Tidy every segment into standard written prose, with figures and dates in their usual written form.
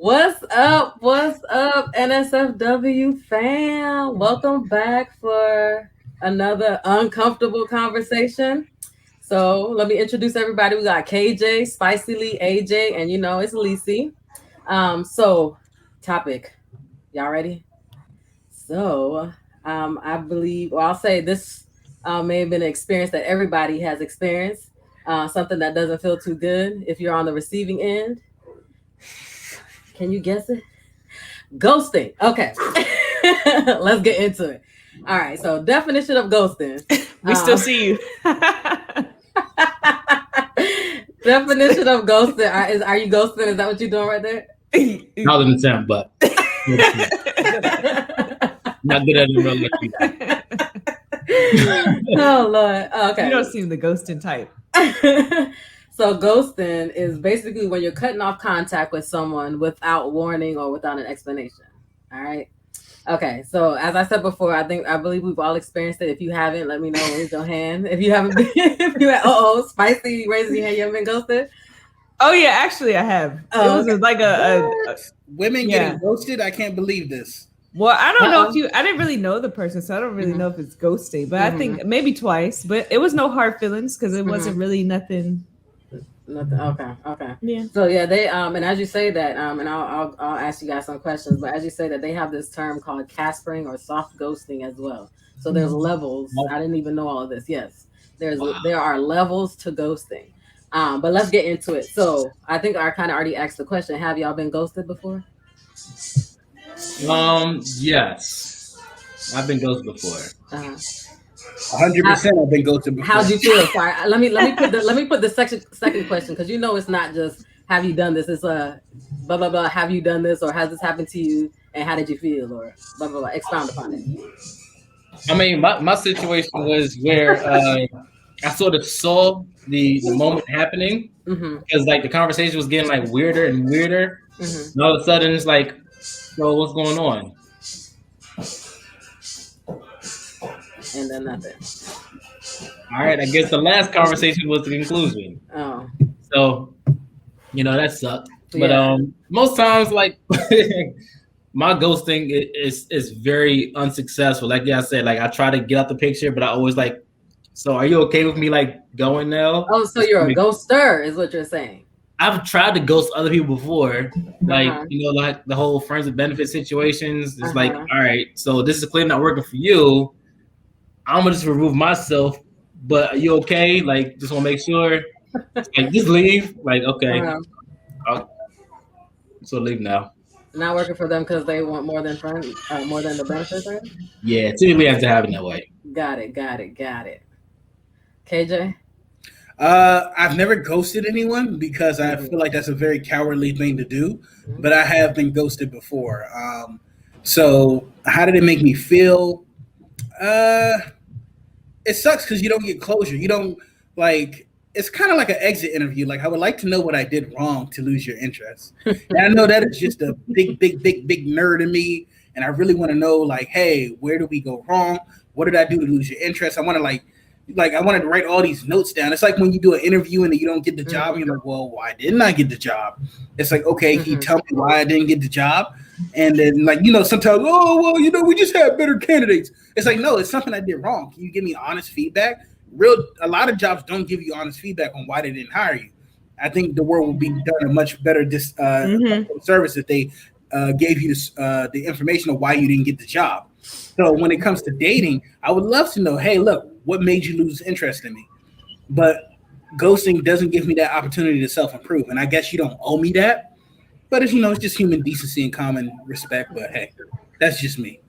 What's up? What's up, NSFW fam? Welcome back for another uncomfortable conversation. So let me introduce everybody. We got KJ, Spicily, AJ, and it's Lisi. So topic. Y'all ready? So I believe, well, I'll say this may have been an experience that everybody has experienced. Something that doesn't feel too good if you're on the receiving end. Can you guess it? Ghosting. Okay. Let's get into it. All right. So definition of ghosting. We still see you. Definition of ghosting is: are you ghosting? Is that what you're doing right there? Not an attempt, but not good at it. Oh Lord. Okay. You don't seem the ghosting type. So ghosting is basically when you're cutting off contact with someone without warning or without an explanation. All right. Okay. So as I said before, I believe we've all experienced it. If you haven't, let me know. Raise your hand. If you haven't been, Spicy, raise your hand. You haven't been ghosted? Oh yeah, actually I have. Oh, it was like a women getting ghosted. I can't believe this. Well, I don't know if I didn't really know the person, so I don't really know if it's ghosting, but I think maybe twice, but it was no hard feelings because it wasn't really nothing. Nothing. Okay. Yeah. So yeah, they and as you say that, and I'll ask you guys some questions, but as you say that, they have this term called caspering or soft ghosting as well. So there's levels. I didn't even know all of this. Yes, there are levels to ghosting. But let's get into it. So I think I kind of already asked the question. Have y'all been ghosted before? Yes, I've been ghosted before. 100%. I've been ghosted before. How'd you feel? Sorry, let me put the second question, because it's not just have you done this. It's blah blah blah. Have you done this, or has this happened to you, and how did you feel, or blah blah blah. Expound upon it. I mean, my situation was where I sort of saw the moment happening because like the conversation was getting like weirder and weirder, and all of a sudden it's like, so what's going on? And then nothing. All right, I guess the last conversation was the conclusion. Oh. So, that sucked. But most times, like, my ghosting is very unsuccessful. Like I said, like I try to get out the picture, but I always like, so are you okay with me like going now? Oh, so you're a ghoster is what you're saying. I've tried to ghost other people before, like like the whole friends with benefits situations. It's like, all right, so this is clearly not working for you. I'm gonna just remove myself. But are you okay? Like, just want to make sure. Like, just leave. Like, okay, so leave now. Not working for them because they want more than friends, more than the benefits, right? Yeah, typically has to happen that way. Got it. KJ? I've never ghosted anyone because I feel like that's a very cowardly thing to do, but I have been ghosted before. So how did it make me feel? It sucks because you don't get closure. You don't it's kind of like an exit interview. Like, I would like to know what I did wrong to lose your interest. And I know that is just a big nerd in me. And I really want to know, like, hey, where did we go wrong? What did I do to lose your interest? I want to I wanted to write all these notes down. It's like when you do an interview and you don't get the job, and you're like, well, why didn't I get the job? It's like, okay, can you tell me why I didn't get the job? And then, sometimes, we just had better candidates. It's like, no, it's something I did wrong. Can you give me honest feedback? A lot of jobs don't give you honest feedback on why they didn't hire you. I think the world would be done a much better service if they gave you the information of why you didn't get the job. So when it comes to dating, I would love to know, hey, look, what made you lose interest in me? But ghosting doesn't give me that opportunity to self-improve. And I guess you don't owe me that. But it's, it's just human decency and common respect. But hey, that's just me.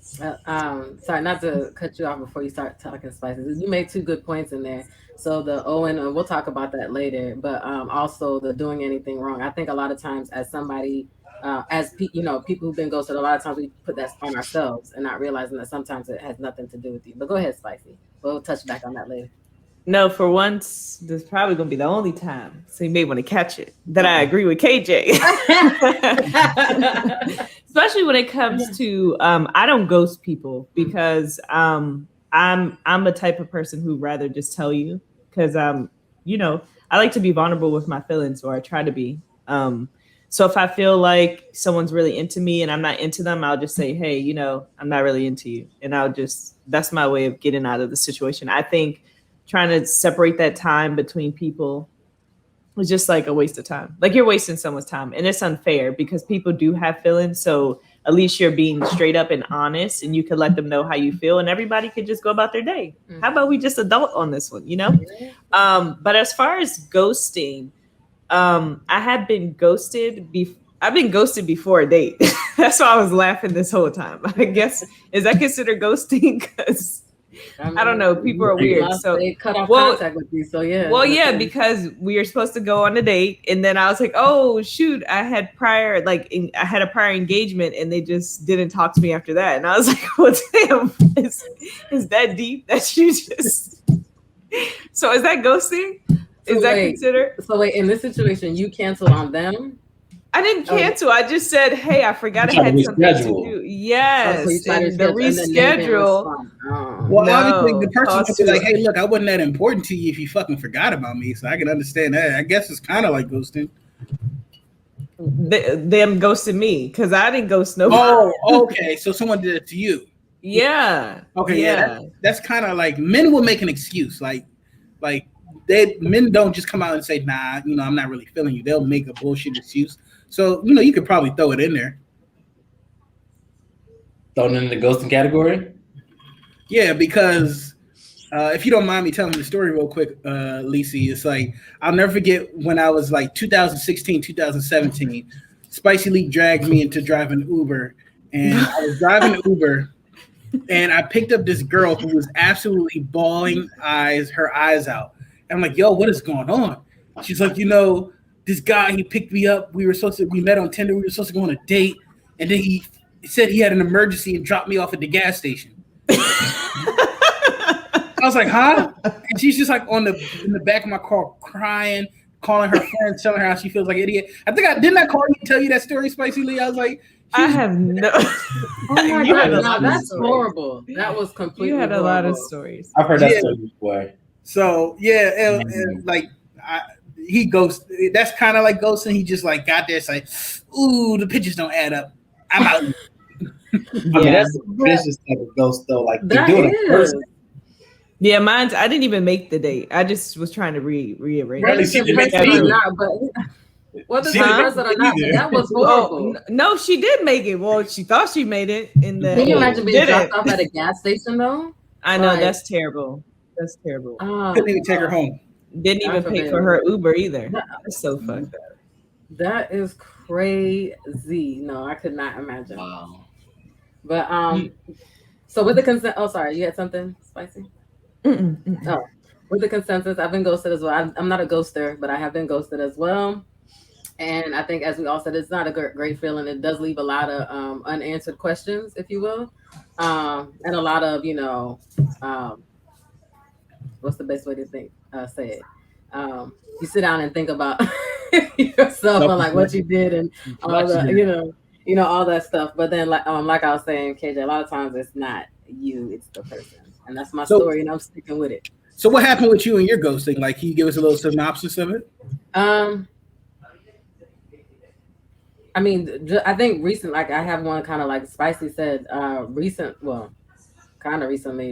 Sorry, not to cut you off before you start talking spices. You made two good points in there. So the Owen, we'll talk about that later, but also the doing anything wrong. I think a lot of times as somebody, people who've been ghosted, a lot of times we put that on ourselves and not realizing that sometimes it has nothing to do with you. But go ahead, Spicy. We'll touch back on that later. No, for once, this is probably going to be the only time, so you may want to catch it, that I agree with KJ. Especially when it comes to, I don't ghost people because I'm a type of person who rather just tell you because, I like to be vulnerable with my feelings, or I try to be. So if I feel like someone's really into me and I'm not into them, I'll just say, hey, you know, I'm not really into you. And that's my way of getting out of the situation. I think trying to separate that time between people is just like a waste of time. Like you're wasting someone's time, and it's unfair because people do have feelings. So at least you're being straight up and honest, and you can let them know how you feel, and everybody could just go about their day. Mm-hmm. How about we just adult on this one, you know? But as far as ghosting, I have been ghosted. I've been ghosted before a date. That's why I was laughing this whole time. I guess, is that considered ghosting? Because I don't know. People are weird. So they cut off contact with you. So yeah. Well, yeah, because we were supposed to go on a date, and then I was like, "Oh shoot, I had a prior engagement, and they just didn't talk to me after that." And I was like, "Well, damn, is that deep that you just?" So is that ghosting? Is that considered? So wait, in this situation, you canceled on them? I didn't cancel. I just said, "Hey, I forgot I had something to do." Yes, and the reschedule. Well, obviously, the person would be like, "Hey, look, I wasn't that important to you if you fucking forgot about me." So I can understand that. I guess it's kind of like ghosting. Them ghosting me because I didn't ghost nobody. Oh, okay. So someone did it to you. Yeah. Okay. Yeah. That's kind of like men will make an excuse, like. Men don't just come out and say, "Nah, you know, I'm not really feeling you." They'll make a bullshit excuse. So, you know, you could probably throw it in there. Thrown in the ghosting category? Yeah, because if you don't mind me telling the story real quick, Lisi, it's like, I'll never forget when I was like 2016, 2017, Spicy Leak dragged me into driving Uber. And I was driving Uber, and I picked up this girl who was absolutely bawling her eyes out. And I'm like, "Yo, what is going on?" She's like, "You know, this guy, he picked me up. We met on Tinder. We were supposed to go on a date. And then he said he had an emergency and dropped me off at the gas station." I was like, "Huh?" And she's just like in the back of my car crying, calling her friends, telling her how she feels like an idiot. Didn't I call you and tell you that story, Spicy Lee? I was like, I have no. Oh my God, that's horrible. That was completely You had a horrible. lot of stories. I've heard that story before. So, yeah, and like, he ghosts. That's kind of like ghosting. He just like got there, it's like, "Ooh, the pictures don't add up. I'm out." I mean, that's a vicious type of ghost, though. Like, to do it first. Yeah, mine's. I didn't even make the date. I just was trying to rearrange. Whether the person or not, that was horrible. No, she did make it. Well, she thought she made it. Can you imagine being dropped off at a gas station, though? I know, that's terrible. That's terrible. Couldn't even take her home. Didn't even pay for her Uber either. That's so fucked up. That is crazy. No, I could not imagine. Wow. But so with the consent. Oh, sorry, you had something, Spicy? Oh, with the consensus, I've been ghosted as well. I'm not a ghoster, but I have been ghosted as well. And I think, as we all said, it's not a great feeling. It does leave a lot of unanswered questions, if you will, and a lot of, you know, what's the best way to say it? You sit down and think about yourself and like what you did and all the, you know, all that stuff. But then, like I was saying, KJ, a lot of times it's not you, it's the person, and that's my story, and I'm sticking with it. So, what happened with you and your ghosting? Like, can you give us a little synopsis of it? I mean, I think recent, like I have one kind of like Spicy said, recently,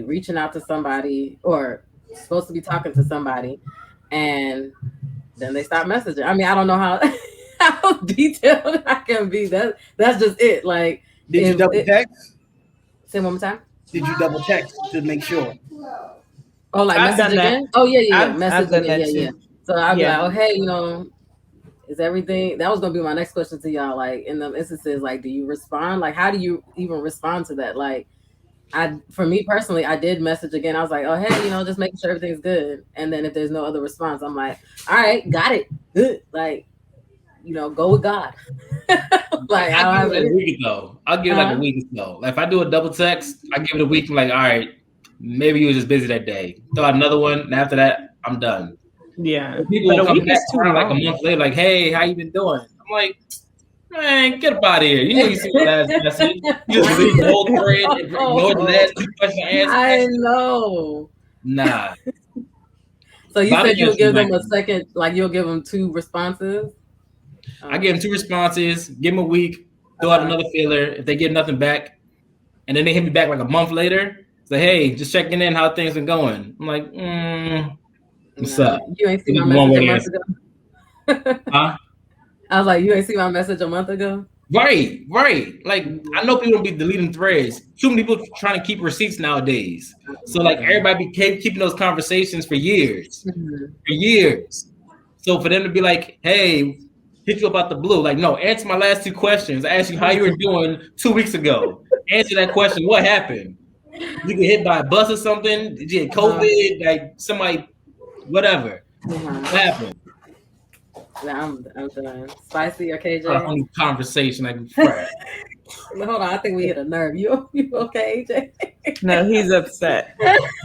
reaching out to somebody or supposed to be talking to somebody, and then they stop messaging. I mean, I don't know how detailed I can be. That's just it. Like, did you double text? Say one more time. Did you double text to make sure? Oh, like message again? Oh yeah, message again. Yeah. So I'll be like, "Oh hey, you know, is everything?" That was gonna be my next question to y'all. Like, in the instances, like, do you respond? Like, how do you even respond to that? Like, for me personally, I did message again. I was like, "Oh hey, you know, just making sure everything's good." And then if there's no other response, I'm like, "All right, got it, good." Like, you know, go with God. Like, I'll give it a week though. I'll give it like a week or so. Like, if I do a double text, I give it a week. I'm like, all right, maybe you were just busy that day. Throw out another one, and after that, I'm done. Yeah. People will come back around like a month later, like, "Hey, how you been doing?" I'm like, "Man, get up out of here. You know you see the last message. You just leave the whole thread and ignore the last 2 questions I answered." I know. Nah. So you said you'll give them a second, like you'll give them 2 responses? I give them 2 responses, give them a week, throw out another feeler. If they get nothing back, and then they hit me back like a month later, say, hey, just checking in, how things are going. I'm like, what's up? You ain't seen my message a month ago? Huh? I was like, you ain't seen my message a month ago? Right. Like, I know people don't be deleting threads. Too many people trying to keep receipts nowadays. So, like, everybody be keeping those conversations for years. So, for them to be like, hey, hit you about the blue. Like, no, answer my last 2 questions. I asked you how you were doing 2 weeks ago. Answer that question. What happened? You get hit by a bus or something? Did you get COVID? Like, somebody, whatever. What happened? I'm done. Spicy or KJ? A whole conversation. Like, hold on, I think we hit a nerve. You okay, AJ? No, he's upset.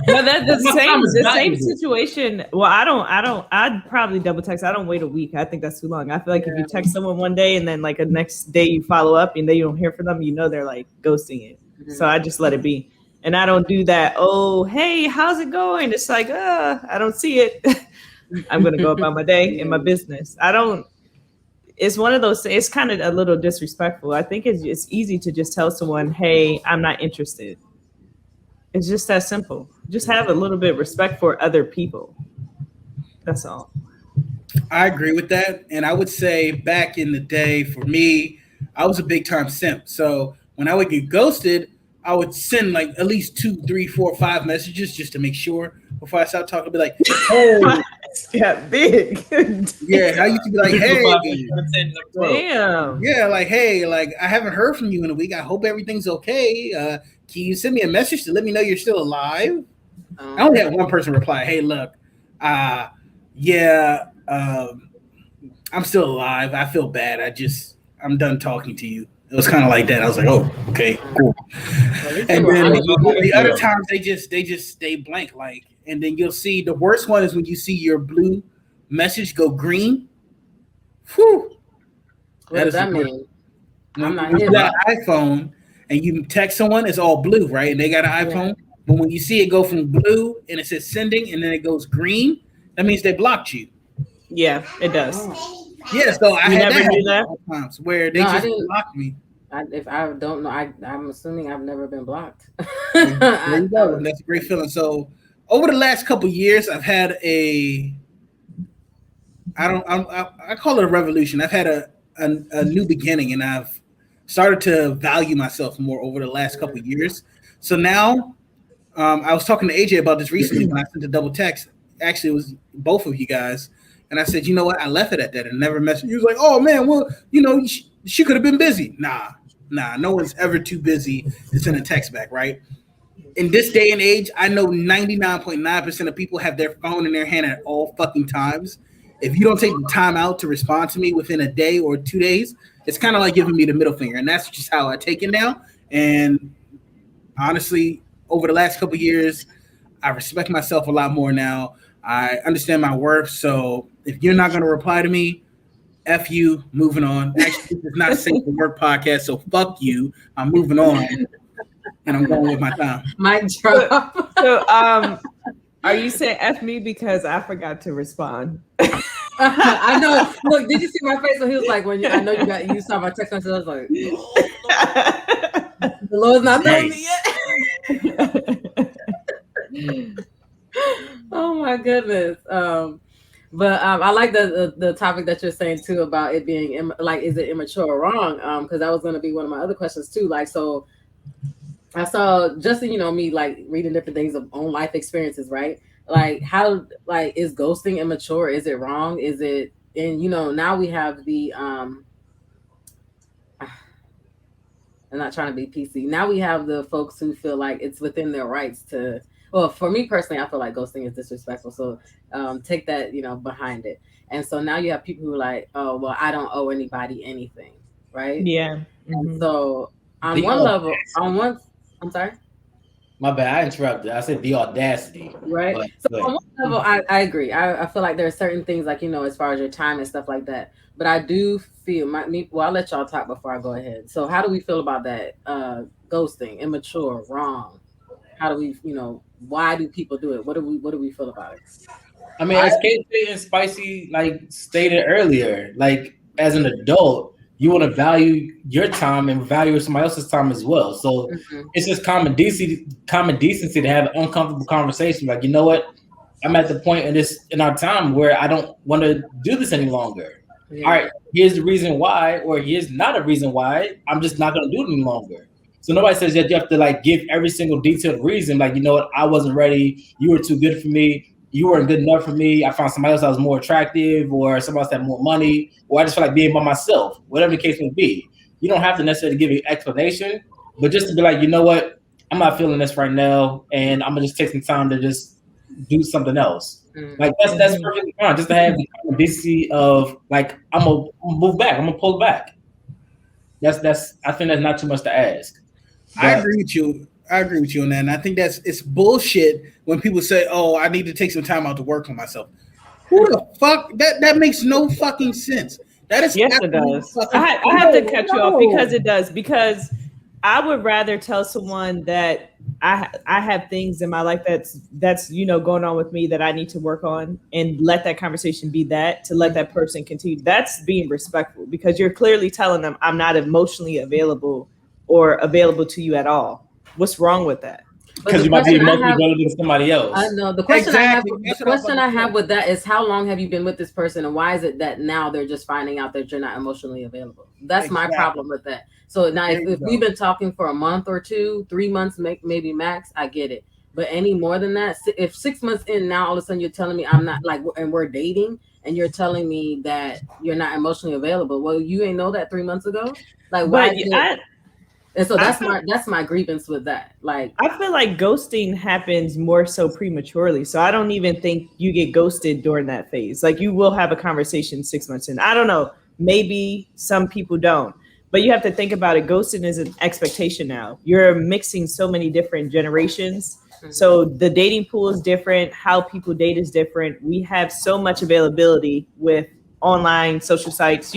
No, that's the same situation. Well, I'd probably double text. I don't wait a week. I think that's too long. I feel like if you text someone one day and then like the next day you follow up and then you don't hear from them, you know they're like ghosting it. So I just let it be. And I don't do that. Oh, hey, how's it going? It's like, I don't see it. I'm going to go about my day and my business. It's one of those, it's kind of a little disrespectful. I think it's easy to just tell someone, hey, I'm not interested. It's just that simple. Just have a little bit of respect for other people. That's all. I agree with that. And I would say back in the day, for me, I was a big time simp. So when I would get ghosted, I would send like at least 2, 3, 4, 5 messages just to make sure before I start talking. I'd be like, oh, yeah, big. Yeah, I used to be like, hey, damn. Yeah, like, hey, like I haven't heard from you in a week. I hope everything's okay. Can you send me a message to let me know you're still alive? I only had one person reply, hey, look, I'm still alive. I feel bad. I'm done talking to you. It was kind of like that. I was like, oh, okay, cool. And then the other times they just stay blank. Like, and then you'll see the worst one is when you see your blue message go green. Whew. What does that mean? When you got an iPhone and you text someone, it's all blue, right? And they got an iPhone. But when you see it go from blue and it says sending and then it goes green, that means they blocked you. Yeah, it does. Yeah, so I had never knew that times where they just blocked me. If I don't know, I'm assuming I've never been blocked. There you go. That's a great feeling. So over the last couple of years, I've had I call it a revolution. I've had a new beginning, and I've started to value myself more over the last couple of years. So now, I was talking to AJ about this recently when I sent a double text. Actually, it was both of you guys. And I said, you know what? I left it at that and never messaged. He was like, oh, man, well, she could have been busy. Nah, no one's ever too busy to send a text back, right? In this day and age, I know 99.9% of people have their phone in their hand at all fucking times. If you don't take the time out to respond to me within a day or 2 days, it's kind of like giving me the middle finger. And that's just how I take it now. And honestly, over the last couple of years, I respect myself a lot more now. I understand my worth. So if you're not going to reply to me, F you, moving on. Actually, this is not a safe for work podcast, so fuck you. I'm moving on, and I'm going with my time. Mic drop. So, are you saying F me because I forgot to respond? I know. Look, did you see my face when he was like, I know you saw my text message. I was like, the Lord's not telling me yet. Oh my goodness. But I like the topic that you're saying too about it being is it immature or wrong? Because that was going to be one of my other questions too. Like, so I saw Justin, me like reading different things of own life experiences, right? Like how is ghosting immature? Is it wrong? Is it? And now we have the I'm not trying to be PC. Now we have the folks who feel like it's within their rights to. Well, for me personally, I feel like ghosting is disrespectful. So take that, behind it. And so now you have people who are like, oh, well, I don't owe anybody anything, right? Yeah. Mm-hmm. So on one level, I'm sorry? My bad, I interrupted. I said the audacity. Right. So on one level, I agree. I feel like there are certain things like, as far as your time and stuff like that. But I do feel I'll let y'all talk before I go ahead. So how do we feel about that? Ghosting, immature, wrong? How do we, why do people do it? What do we feel about it? I mean, as KJ and Spicy stated earlier, as an adult, you want to value your time and value somebody else's time as well. So it's just common decency to have an uncomfortable conversation. Like, you know what? I'm at the point in our time where I don't want to do this any longer. Yeah. All right, here's the reason why, or here's not a reason why. I'm just not going to do it any longer. So nobody says that you have to like give every single detailed reason. Like, you know what? I wasn't ready. You were too good for me. You weren't good enough for me. I found somebody else that was more attractive, or somebody else that had more money, or I just feel like being by myself, whatever the case may be. You don't have to necessarily give an explanation, but just to be like, you know what? I'm not feeling this right now, and I'm gonna just take some time to just do something else. Like that's perfectly fine. Just to have the decency of like, I'm gonna move back. I'm gonna pull back. That's. I think that's not too much to ask. But I agree with you. I agree with you on that. And I think it's bullshit when people say, "Oh, I need to take some time out to work on myself." Who the fuck? That makes no fucking sense. That is yes, it does. I have to cut you off because it does. Because I would rather tell someone that I have things in my life that's going on with me that I need to work on, and let that conversation be that, to let that person continue. That's being respectful, because you're clearly telling them I'm not emotionally available or available to you at all. What's wrong with that? Because you might be emotionally available to somebody else. I know. The question I have with that is, how long have you been with this person, and why is it that now they're just finding out that you're not emotionally available? That's my problem with that. So now if we've been talking for a month or 2, 3 months, maybe max, I get it. But any more than that, if 6 months in, now all of a sudden you're telling me I'm not, like, and we're dating, and you're telling me that you're not emotionally available. Well, you ain't know that 3 months ago. Like, why? And so that's my grievance with that. Like, I feel like ghosting happens more so prematurely. So I don't even think you get ghosted during that phase. Like, you will have a conversation 6 months in. I don't know. Maybe some people don't. But you have to think about it. Ghosting is an expectation now. You're mixing so many different generations. So the dating pool is different. How people date is different. We have so much availability with online social sites,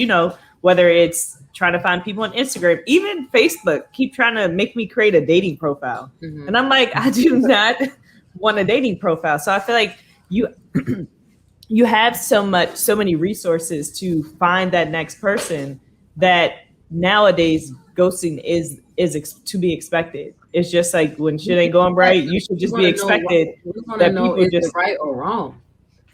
whether it's trying to find people on Instagram, even Facebook, keep trying to make me create a dating profile. And I'm like, I do not want a dating profile. So I feel like you have so many resources to find that next person, that nowadays ghosting is to be expected. It's just like, when shit ain't going right, you should just be expected that people just right or wrong.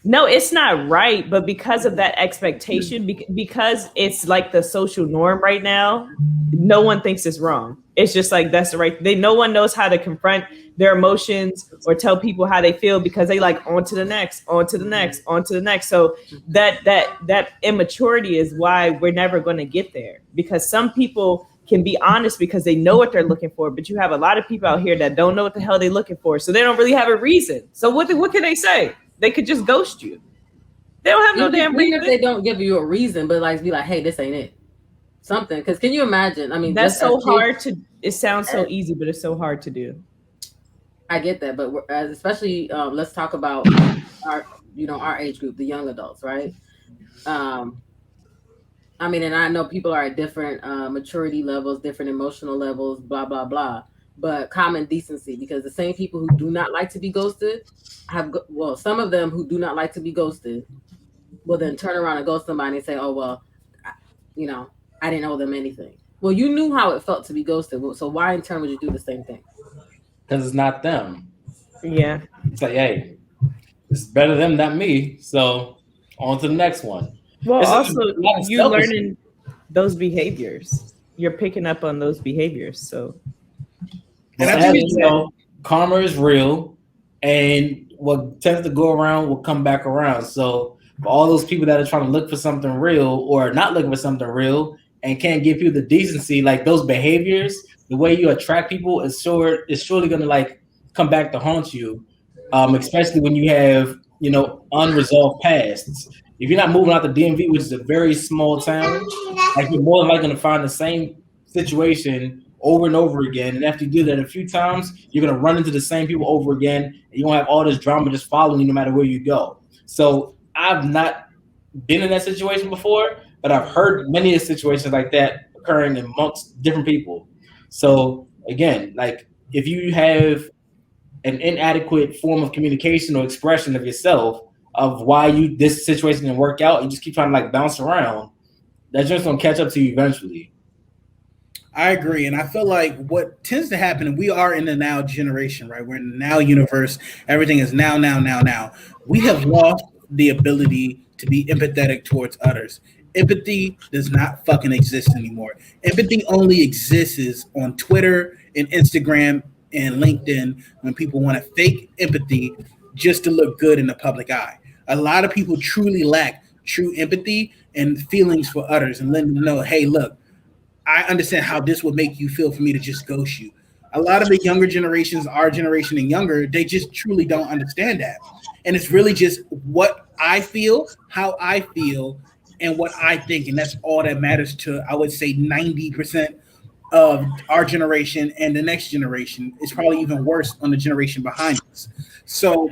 No, it's not right, but because of that expectation, because it's like the social norm right now, no one thinks it's wrong. It's just like, that's the right. No one knows how to confront their emotions or tell people how they feel, because they like on to the next, on to the next, on to the next. So that immaturity is why we're never going to get there, because some people can be honest because they know what they're looking for, but you have a lot of people out here that don't know what the hell they're looking for, so they don't really have a reason. So what can they say? They could just ghost you. They don't have no damn reason. Even if they don't give you a reason, but like, be like, hey, this ain't it. Something. Because can you imagine? I mean, that's so hard to. It sounds so easy, but it's so hard to do. I get that, but especially let's talk about our age group, the young adults, right? I mean, and I know people are at different maturity levels, different emotional levels, blah blah blah. But common decency, because the same people who do not like to be ghosted some of them who do not like to be ghosted will then turn around and ghost somebody and say, oh, well, I didn't owe them anything. Well, you knew how it felt to be ghosted. So why in turn would you do the same thing? Because it's not them. Yeah. It's like, hey, it's better them than me. So on to the next one. Well, also, you're learning those behaviors. You're picking up on those behaviors. So. And I think karma is real, and what tends to go around will come back around. So for all those people that are trying to look for something real or not looking for something real and can't give you the decency, like those behaviors, the way you attract people is surely going to like come back to haunt you, especially when you have unresolved pasts. If you're not moving out the DMV, which is a very small town, like you're more likely going to find the same situation over and over again. And after you do that a few times, you're going to run into the same people over again. And you're going to have all this drama just following you no matter where you go. So I've not been in that situation before, but I've heard many situations like that occurring amongst different people. So again, like if you have an inadequate form of communication or expression of yourself of why this situation didn't work out, you just keep trying to like bounce around, that just gonna catch up to you eventually. I agree. And I feel like what tends to happen, and we are in the now generation, right? We're in the now universe. Everything is now. We have lost the ability to be empathetic towards others. Empathy does not fucking exist anymore. Empathy only exists on Twitter and Instagram and LinkedIn when people want to fake empathy just to look good in the public eye. A lot of people truly lack true empathy and feelings for others and letting them know, hey, look, I understand how this would make you feel for me to just ghost you. A lot of the younger generations, our generation and younger, they just truly don't understand that. And it's really just what I feel, how I feel, and what I think. And that's all that matters to, I would say, 90% of our generation and the next generation. It's probably even worse on the generation behind us. So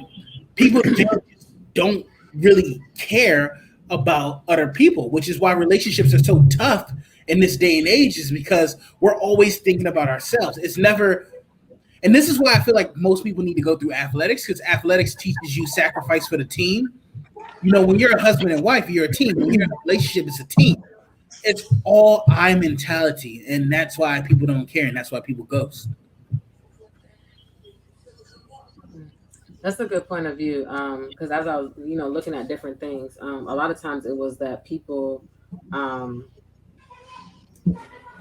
people don't really care about other people, which is why relationships are so tough in this day and age, is because we're always thinking about ourselves. It's never, and this is why I feel like most people need to go through athletics, because athletics teaches you sacrifice for the team. You know, when you're a husband and wife, you're a team. When you're in a relationship, it's a team. It's all I mentality, and that's why people don't care, and that's why people ghost. That's a good point of view, because as I was, looking at different things, a lot of times it was that people,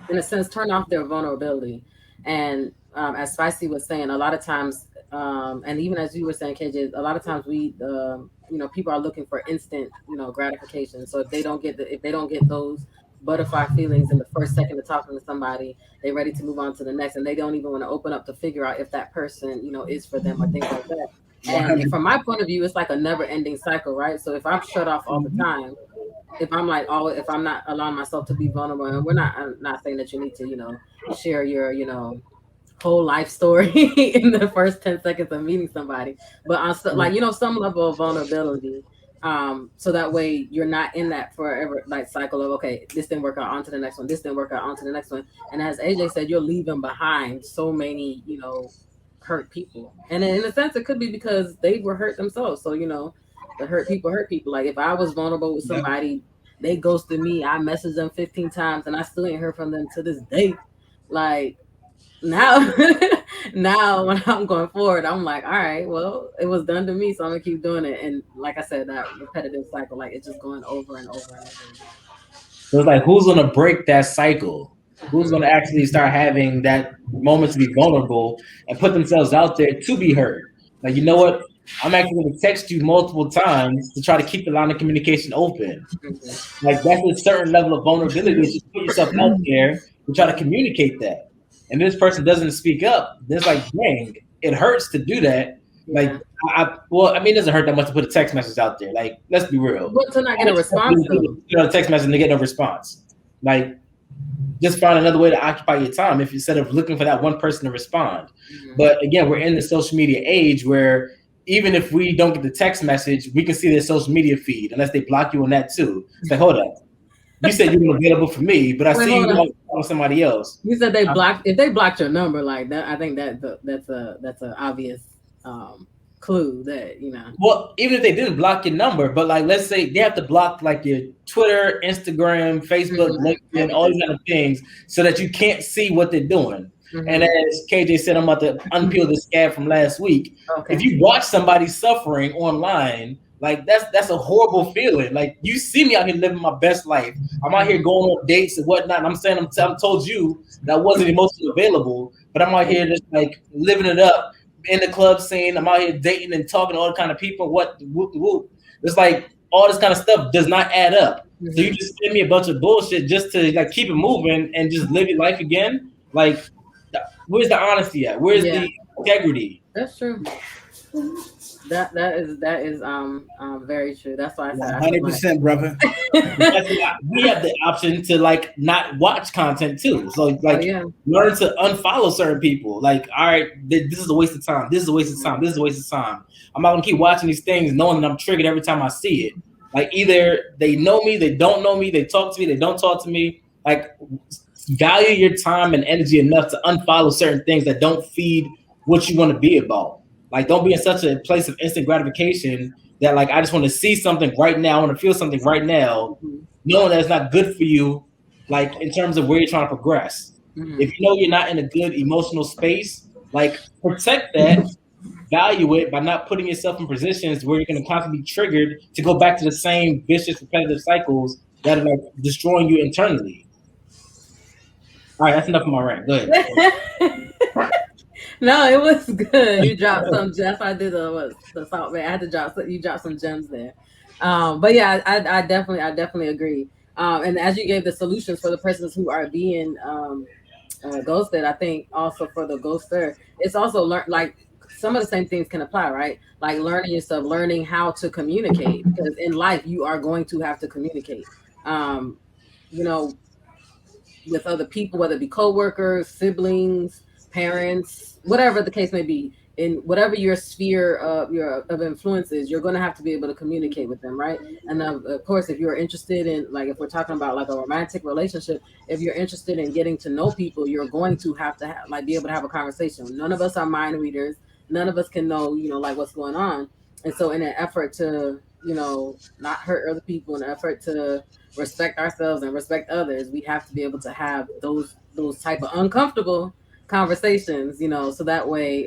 in a sense, turn off their vulnerability. And as Spicy was saying, a lot of times, and even as you were saying, KJ, a lot of times we, people are looking for instant, gratification. So if they don't get those butterfly feelings in the first second of talking to somebody, they're ready to move on to the next, and they don't even want to open up to figure out if that person, is for them or things like that. And from my point of view, it's like a never-ending cycle, right? So if I'm shut off all the time, if I'm like if I'm not allowing myself to be vulnerable, and I'm not saying that you need to, share your, whole life story in the first 10 seconds of meeting somebody, but on some level of vulnerability, so that way you're not in that forever like cycle of, okay, this didn't work out, on to the next one, this didn't work out, on to the next one. And as AJ said, you're leaving behind so many, hurt people. And in a sense, it could be because they were hurt themselves. So, the hurt people. Like if I was vulnerable with somebody, they ghosted me, I messaged them 15 times and I still ain't heard from them to this day. Like now when I'm going forward, I'm like, all right, well, it was done to me, so I'm gonna keep doing it. And like I said, that repetitive cycle, like it's just going over and over and over again. So it's like, who's gonna break that cycle? Who's gonna actually start having that moment to be vulnerable and put themselves out there to be heard? Like, you know what? I'm actually gonna text you multiple times to try to keep the line of communication open. Like that's a certain level of vulnerability. Just put yourself out there and try to communicate that. And this person doesn't speak up. It's like, dang, it hurts to do that. Like, it doesn't hurt that much to put a text message out there. Like, let's be real. But to not get a response, a text message and to get no response. Like, just find another way to occupy your time if instead of looking for that one person to respond. But again, we're in the social media age where even if we don't get the text message, we can see their social media feed unless they block you on that too. It's like, hold up. You said you were available for me, but I see you on somebody else. You said they blocked. If they blocked your number like that, I think that's an obvious clue that Well, even if they didn't block your number, but like let's say they have to block like your Twitter, Instagram, Facebook, LinkedIn, all these other things, so that you can't see what they're doing. And as KJ said, I'm about to unpeel the scab from last week. Okay. If you watch somebody suffering online, like that's a horrible feeling. Like you see me out here living my best life. I'm out here going on dates and whatnot. And I'm saying I'm told you that I wasn't emotionally available, but I'm out here just like living it up in the club scene. I'm out here dating and talking to all kind of people. Whoop. It's like all this kind of stuff does not add up. So you just send me a bunch of bullshit just to like keep it moving and just live your life again. Like, where's the honesty at? Where's the integrity? That's true. That is very true. That's why I said 100%, brother. We have the option to like not watch content too. So like learn to unfollow certain people. Like, all right, this is a waste of time. This is a waste of time. This is a waste of time. I'm not gonna keep watching these things knowing that I'm triggered every time I see it. Like either they know me, they don't know me, they talk to me, they don't talk to me. Like value your time and energy enough to unfollow certain things that don't feed what you want to be about. Like, don't be in such a place of instant gratification that like I just want to see something right now, I want to feel something right now, knowing that it's not good for you, like in terms of where you're trying to progress. If you know you're not in a good emotional space, like protect that, value it by not putting yourself in positions where you're going to constantly be triggered to go back to the same vicious, repetitive cycles that are like destroying you internally. All right, that's enough of my rant. Go ahead. No, it was good. You dropped some gems. I did the salt man. I had to drop. You dropped some gems there. But yeah, I definitely agree. And as you gave the solutions for the persons who are being ghosted, I think also for the ghoster, it's also like some of the same things can apply, right? Like learning yourself, learning how to communicate, because in life you are going to have to communicate. You know, with other people, whether it be coworkers, siblings, parents, whatever the case may be, in whatever your sphere of influence is, you're going to have to be able to communicate with them, right? And of course, if you're interested in, like, if we're talking about like a romantic relationship, if you're interested in getting to know people, you're going to have like be able to have a conversation. None of us are mind readers. None of us can know, like what's going on. And so, in an effort to, not hurt other people, in an effort to respect ourselves and respect others, we have to be able to have those type of uncomfortable conversations, so that way,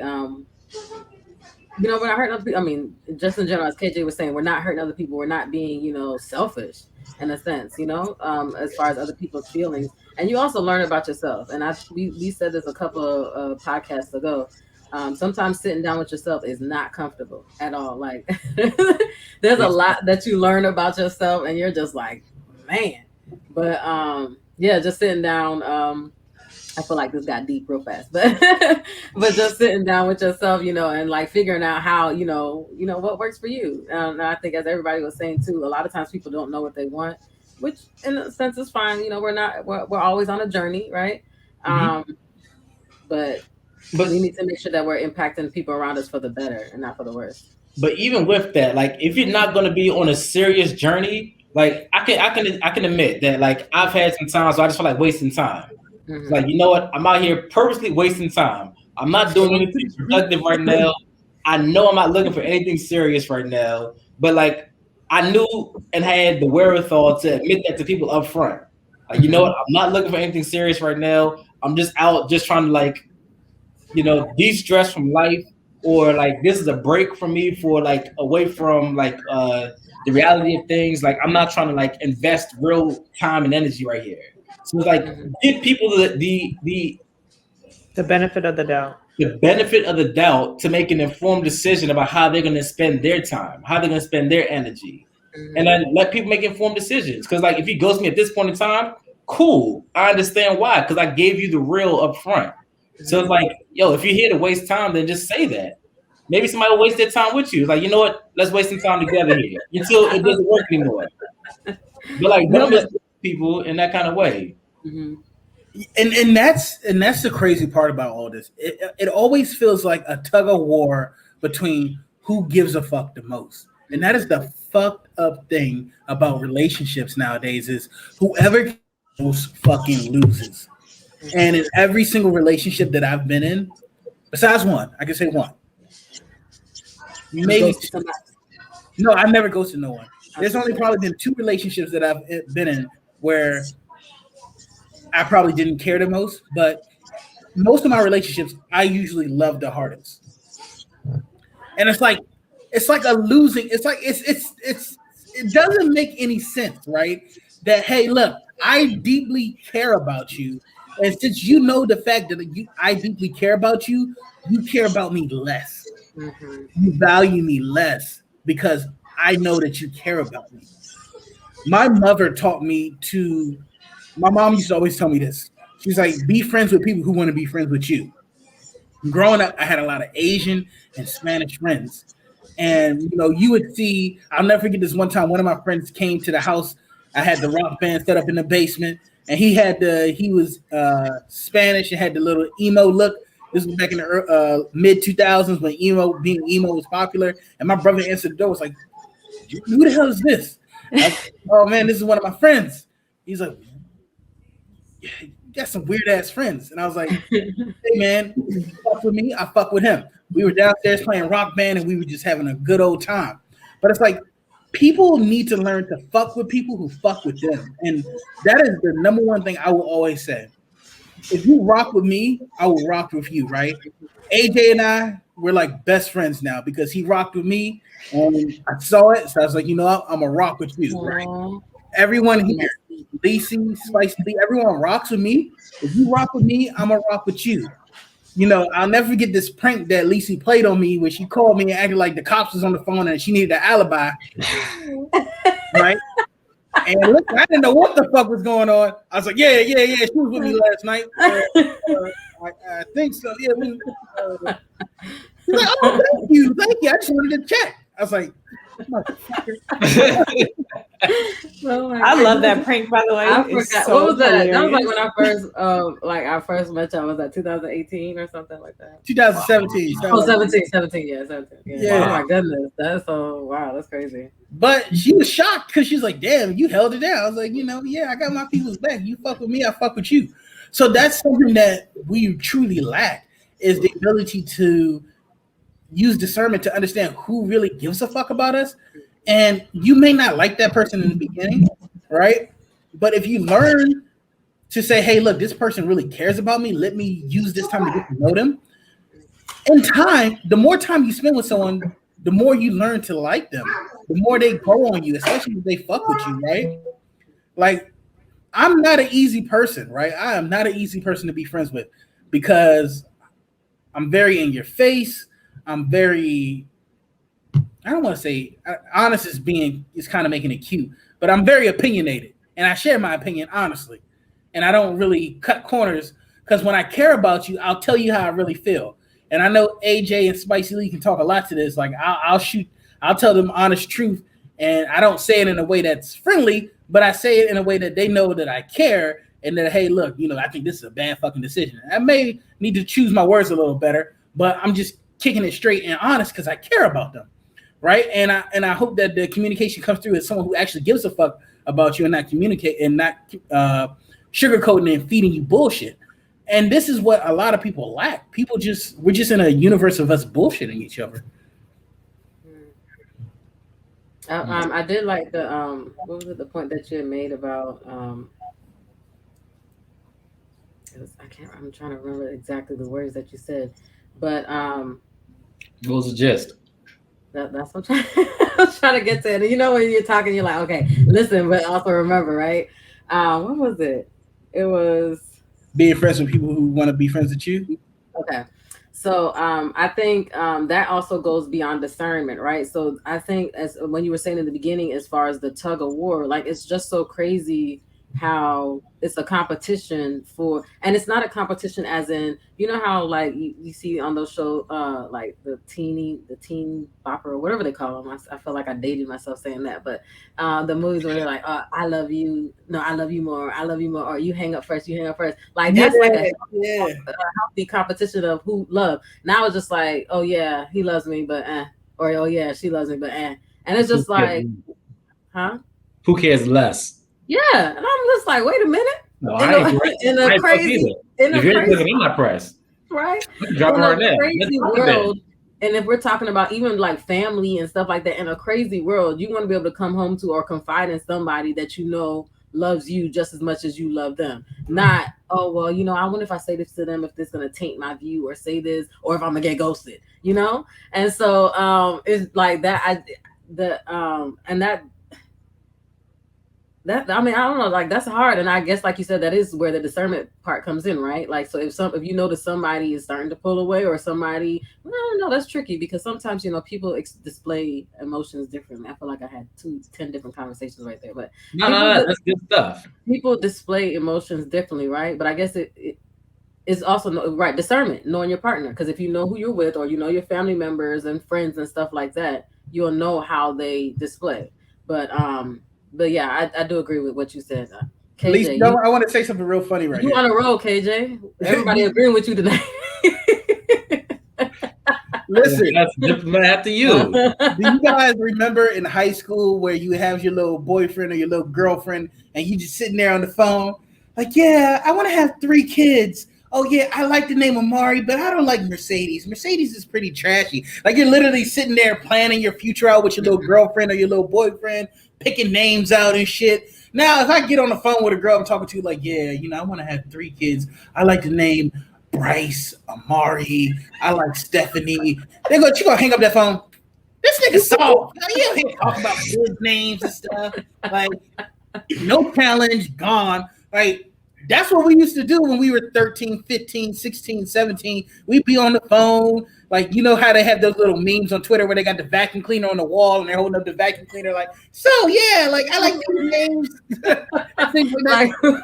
we're not hurting other people. I mean, just in general, as KJ was saying, we're not hurting other people. We're not being, selfish in a sense, as far as other people's feelings. And you also learn about yourself. And we said this a couple of podcasts ago. Sometimes sitting down with yourself is not comfortable at all. Like there's a lot that you learn about yourself and you're just like, man. But yeah, just sitting down. I feel like this got deep real fast, but just sitting down with yourself, and like figuring out how, what works for you. And I think, as everybody was saying too, a lot of times people don't know what they want, which in a sense is fine. We're always on a journey, right? But we need to make sure that we're impacting people around us for the better and not for the worse. But even with that, like if you're not going to be on a serious journey, like I can admit that like I've had some times where I just feel like wasting time. Like, you know what? I'm out here purposely wasting time. I'm not doing anything productive right now. I know I'm not looking for anything serious right now. But like I knew and had the wherewithal to admit that to people up front. Like, you know what? I'm not looking for anything serious right now. I'm just out just trying to like, de-stress from life, or like this is a break for me for like away from like the reality of things. Like I'm not trying to like invest real time and energy right here. So it's like give people the benefit of the doubt. The benefit of the doubt to make an informed decision about how they're going to spend their time, how they're going to spend their energy, and then let people make informed decisions. Because like if you ghost me at this point in time, cool, I understand why, because I gave you the real up front. So it's like, yo, if you're here to waste time, then just say that. Maybe somebody will waste their time with you. It's like, you know what? Let's waste some time together here until it doesn't work anymore. But like, don't just people in that kind of way. And that's the crazy part about all this. It always feels like a tug of war between who gives a fuck the most. And that is the fucked up thing about relationships nowadays is whoever most fucking loses. And in every single relationship that I've been in, besides one, I can say one. Maybe two. No, I've never ghosted no one. There's only probably been 2 relationships that I've been in where I probably didn't care the most, but most of my relationships, I usually love the hardest. And it's like a losing. It's like it doesn't make any sense, right? That hey, look, I deeply care about you. And since you know the fact that I deeply care about you, you care about me less. You value me less because I know that you care about me. My mother taught me to, my mom used to always tell me this. She's like, be friends with people who want to be friends with you. Growing up, I had a lot of Asian and Spanish friends. And, you would see, I'll never forget this one time, one of my friends came to the house. I had the rock band set up in the basement. And he was Spanish and had the little emo look. This was back in the mid 2000s when being emo was popular. And my brother answered the door, was like, who the hell is this? I was like, oh man, this is one of my friends. He's like, yeah, you got some weird ass friends. And I was like, hey man, you fuck with me, I fuck with him. We were downstairs playing rock band and we were just having a good old time. But it's like people need to learn to fuck with people who fuck with them. And that is the number one thing I will always say. If you rock with me, I will rock with you, right? AJ and I, we're like best friends now because he rocked with me and I saw it. So I was like, you know what? I'm going to rock with you, right? Everyone here, Lacey, Spicy Lee, everyone rocks with me. If you rock with me, I'm going to rock with you. You know, I'll never forget this prank that Lacey played on me where she called me and acted like the cops was on the phone and she needed an alibi. Right? And look, I didn't know what the fuck was going on. I was like, yeah, she was with me last night. I think so. Yeah. She's like, oh, thank you. I just wanted to check. I was like, I love that prank, by the way. I forgot. So what was that? Hilarious. That was like when I first met y'all. Was that 2018 or something like that? 2017. Oh, 17. Yeah. Oh my goodness. That's so wow. That's crazy. But she was shocked because she's like, damn, you held it down. I was like, yeah, I got my people's back. You fuck with me, I fuck with you. So that's something that we truly lack is the ability to use discernment to understand who really gives a fuck about us. And you may not like that person in the beginning, right? But if you learn to say, hey, look, this person really cares about me. Let me use this time to get to know them. In time, the more time you spend with someone, the more you learn to like them, the more they grow on you, especially if they fuck with you, right? Like, I'm not an easy person, right? I am not an easy person to be friends with because I'm very in your face. I'm very, I don't want to say honest is kind of making it cute, but I'm very opinionated and I share my opinion honestly. And I don't really cut corners because when I care about you, I'll tell you how I really feel. And I know AJ and Spicy Lee can talk a lot to this. Like I'll tell them honest truth. And I don't say it in a way that's friendly, but I say it in a way that they know that I care and that, hey, look, I think this is a bad fucking decision. I may need to choose my words a little better, but I'm just kicking it straight and honest because I care about them. Right. And I hope that the communication comes through as someone who actually gives a fuck about you and not communicate and not sugarcoating and feeding you bullshit. And this is what a lot of people lack. We're just in a universe of us bullshitting each other. I did like the what was it, the point that you had made about I'm trying to remember exactly the words that you said, but what was the gist? That's what I'm trying to get to it. When you're talking, you're like, okay, listen, but also remember, right? What was it? It was being friends with people who want to be friends with you. Okay. So I think that also goes beyond discernment, right? So I think as when you were saying in the beginning, as far as the tug of war, like it's just so crazy how it's a competition and it's not a competition as in, how like you see on those shows, like the teen bopper or whatever they call them. I feel like I dated myself saying that, but the movies where they're like, I love you. No, I love you more. I love you more. Or you hang up first. Like that's like a healthy competition of who love. Now it's just like, oh yeah, he loves me, but or oh yeah, she loves me, but and it's just like, huh? Who cares less? Yeah, and I'm just like, wait a minute. No, in a crazy I'm not pressed. Right? Drop in a crazy world, and if we're talking about even like family and stuff like that, in a crazy world, you want to be able to come home to or confide in somebody that loves you just as much as you love them. Not, oh well, I wonder if I say this to them, if this is gonna taint my view, or say this, or if I'm gonna get ghosted, And so it's like that. That I don't know, like that's hard, and I guess like you said, that is where the discernment part comes in, right? Like, so if that somebody is starting to pull away, or somebody, no, that's tricky because sometimes people display emotions differently. I feel like I had 10 different conversations right there, but no, that's good stuff. People display emotions differently, right? But I guess it is also right discernment, knowing your partner, because if you know who you're with, or your family members and friends and stuff like that, you'll know how they display. But yeah, I do agree with what you said. KJ, I want to say something real funny right here. You on a roll, KJ. Everybody agreeing with you tonight. Listen, that's different after you. Do you guys remember in high school where you have your little boyfriend or your little girlfriend and you just sitting there on the phone? Like, yeah, I want to have 3 kids. oh yeah, I like the name Amari, but I don't like Mercedes. Mercedes is pretty trashy. Like you're literally sitting there planning your future out with your little girlfriend or your little boyfriend, picking names out and shit. Now, if I get on the phone with a girl I'm talking to, like, yeah, I want to have 3 kids. I like the name Bryce, Amari. I like Stephanie. She gonna hang up that phone. This nigga soft. You don't hear talk about kids' names and stuff. Like, no challenge, gone. Like, that's what we used to do when we were 13, 15, 16, 17. We'd be on the phone. Like, you know how they have those little memes on Twitter where they got the vacuum cleaner on the wall and they're holding up the vacuum cleaner like, so, yeah, like, I like these names. Things like that.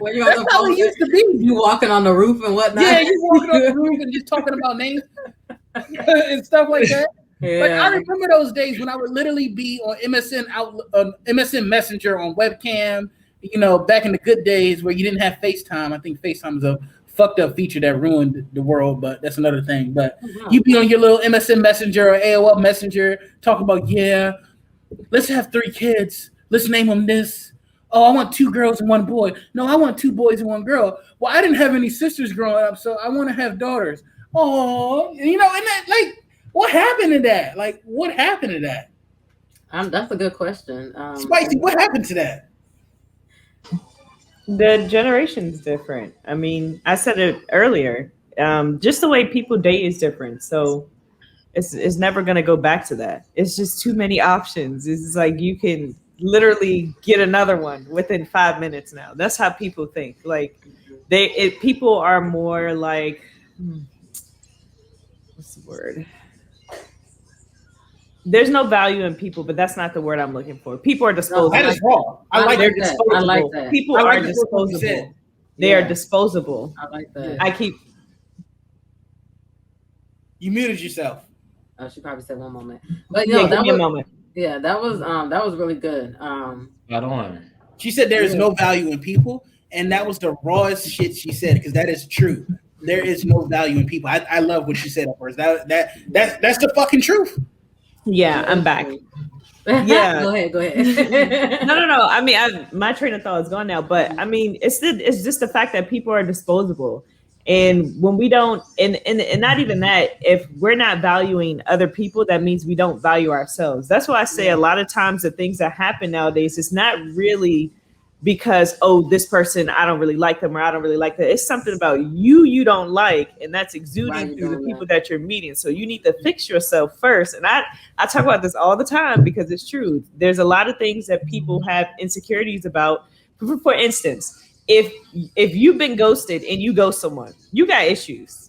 When you're on the phone, it used to be. You walking on the roof and whatnot. Yeah, you walking on the roof and just talking about names and stuff like that. Yeah. Like, I remember those days when I would literally be on MSN Messenger on webcam. Back in the good days where you didn't have FaceTime. I think FaceTime is a fucked up feature that ruined the world, but that's another thing. But you be on your little MSN Messenger or AOL Messenger talking about, yeah, let's have 3 kids. Let's name them this. Oh, I want 2 girls and 1 boy. No, I want 2 boys and 1 girl. Well, I didn't have any sisters growing up, so I want to have daughters. Oh, and that, like, what happened to that? Like, what happened to that? That's a good question. Spicy, what happened to that? The generation's different. I mean, I said it earlier. Just the way people date is different. So it's never going to go back to that. It's just too many options. It's like you can literally get another one within 5 minutes now. That's how people think. Like people are more like, what's the word? There's no value in people, but that's not the word I'm looking for. People are disposable. That is wrong. I like They're that. disposable. I like that. People are disposable. They are disposable. I like that. You muted yourself. Oh, she probably said one moment. But give me a moment. Yeah, that was really good. Right on. She said there is no value in people, and that was the rawest shit she said, because that is true. There is no value in people. I love what she said at first. That's the fucking truth. Yeah, I'm back. Yeah. Go ahead. No. I mean, my train of thought is gone now, but I mean, it's just the fact that people are disposable. And when we don't, and not even that, if we're not valuing other people, that means we don't value ourselves. That's why I say a lot of times the things that happen nowadays, it's not really because, oh, this person, I don't really like them, or I don't really like that. It's something about you don't like, and that's exuding through the people that you're meeting. So you need to fix yourself first. And I talk about this all the time because it's true. There's a lot of things that people have insecurities about. For instance, if you've been ghosted and you ghost someone, you got issues.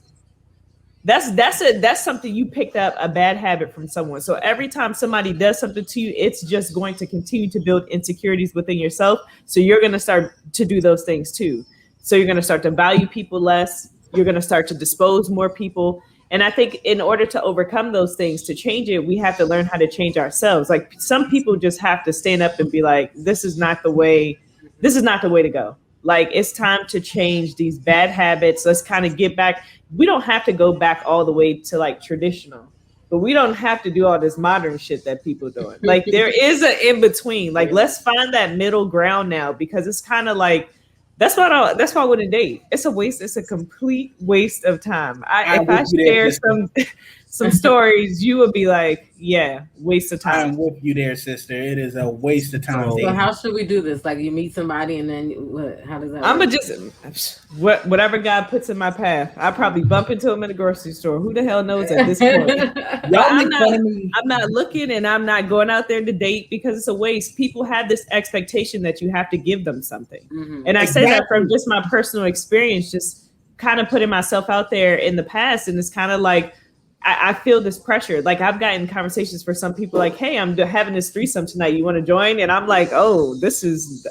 That's something you picked up, a bad habit from someone. So every time somebody does something to you, it's just going to continue to build insecurities within yourself. So you're going to start to do those things too. So you're going to start to value people less. You're going to start to dispose more people. And I think in order to overcome those things, to change it, we have to learn how to change ourselves. Like some people just have to stand up and be like, this is not the way to go. Like, it's time to change these bad habits. Let's kind of get back. We don't have to go back all the way to like traditional, but we don't have to do all this modern shit that people are doing. Like, there is an in between. Like, let's find that middle ground now, because it's kind of like, that's why I wouldn't date. It's a waste. It's a complete waste of time. If I share some stories, you would be like, yeah, waste of time. I'm with you there, sister. It is a waste of time. So how should we do this? Like, you meet somebody and then how does that I'm work? just whatever God puts in my path. I probably bump into him in the grocery store. Who the hell knows at this point? I'm not looking, and I'm not going out there to date because it's a waste. People have this expectation that you have to give them something. Mm-hmm. And I say that from just my personal experience, just kind of putting myself out there in the past. And it's kind of like, I feel this pressure. Like, I've gotten conversations for some people like, hey, I'm having this threesome tonight. You want to join? And I'm like, oh, this is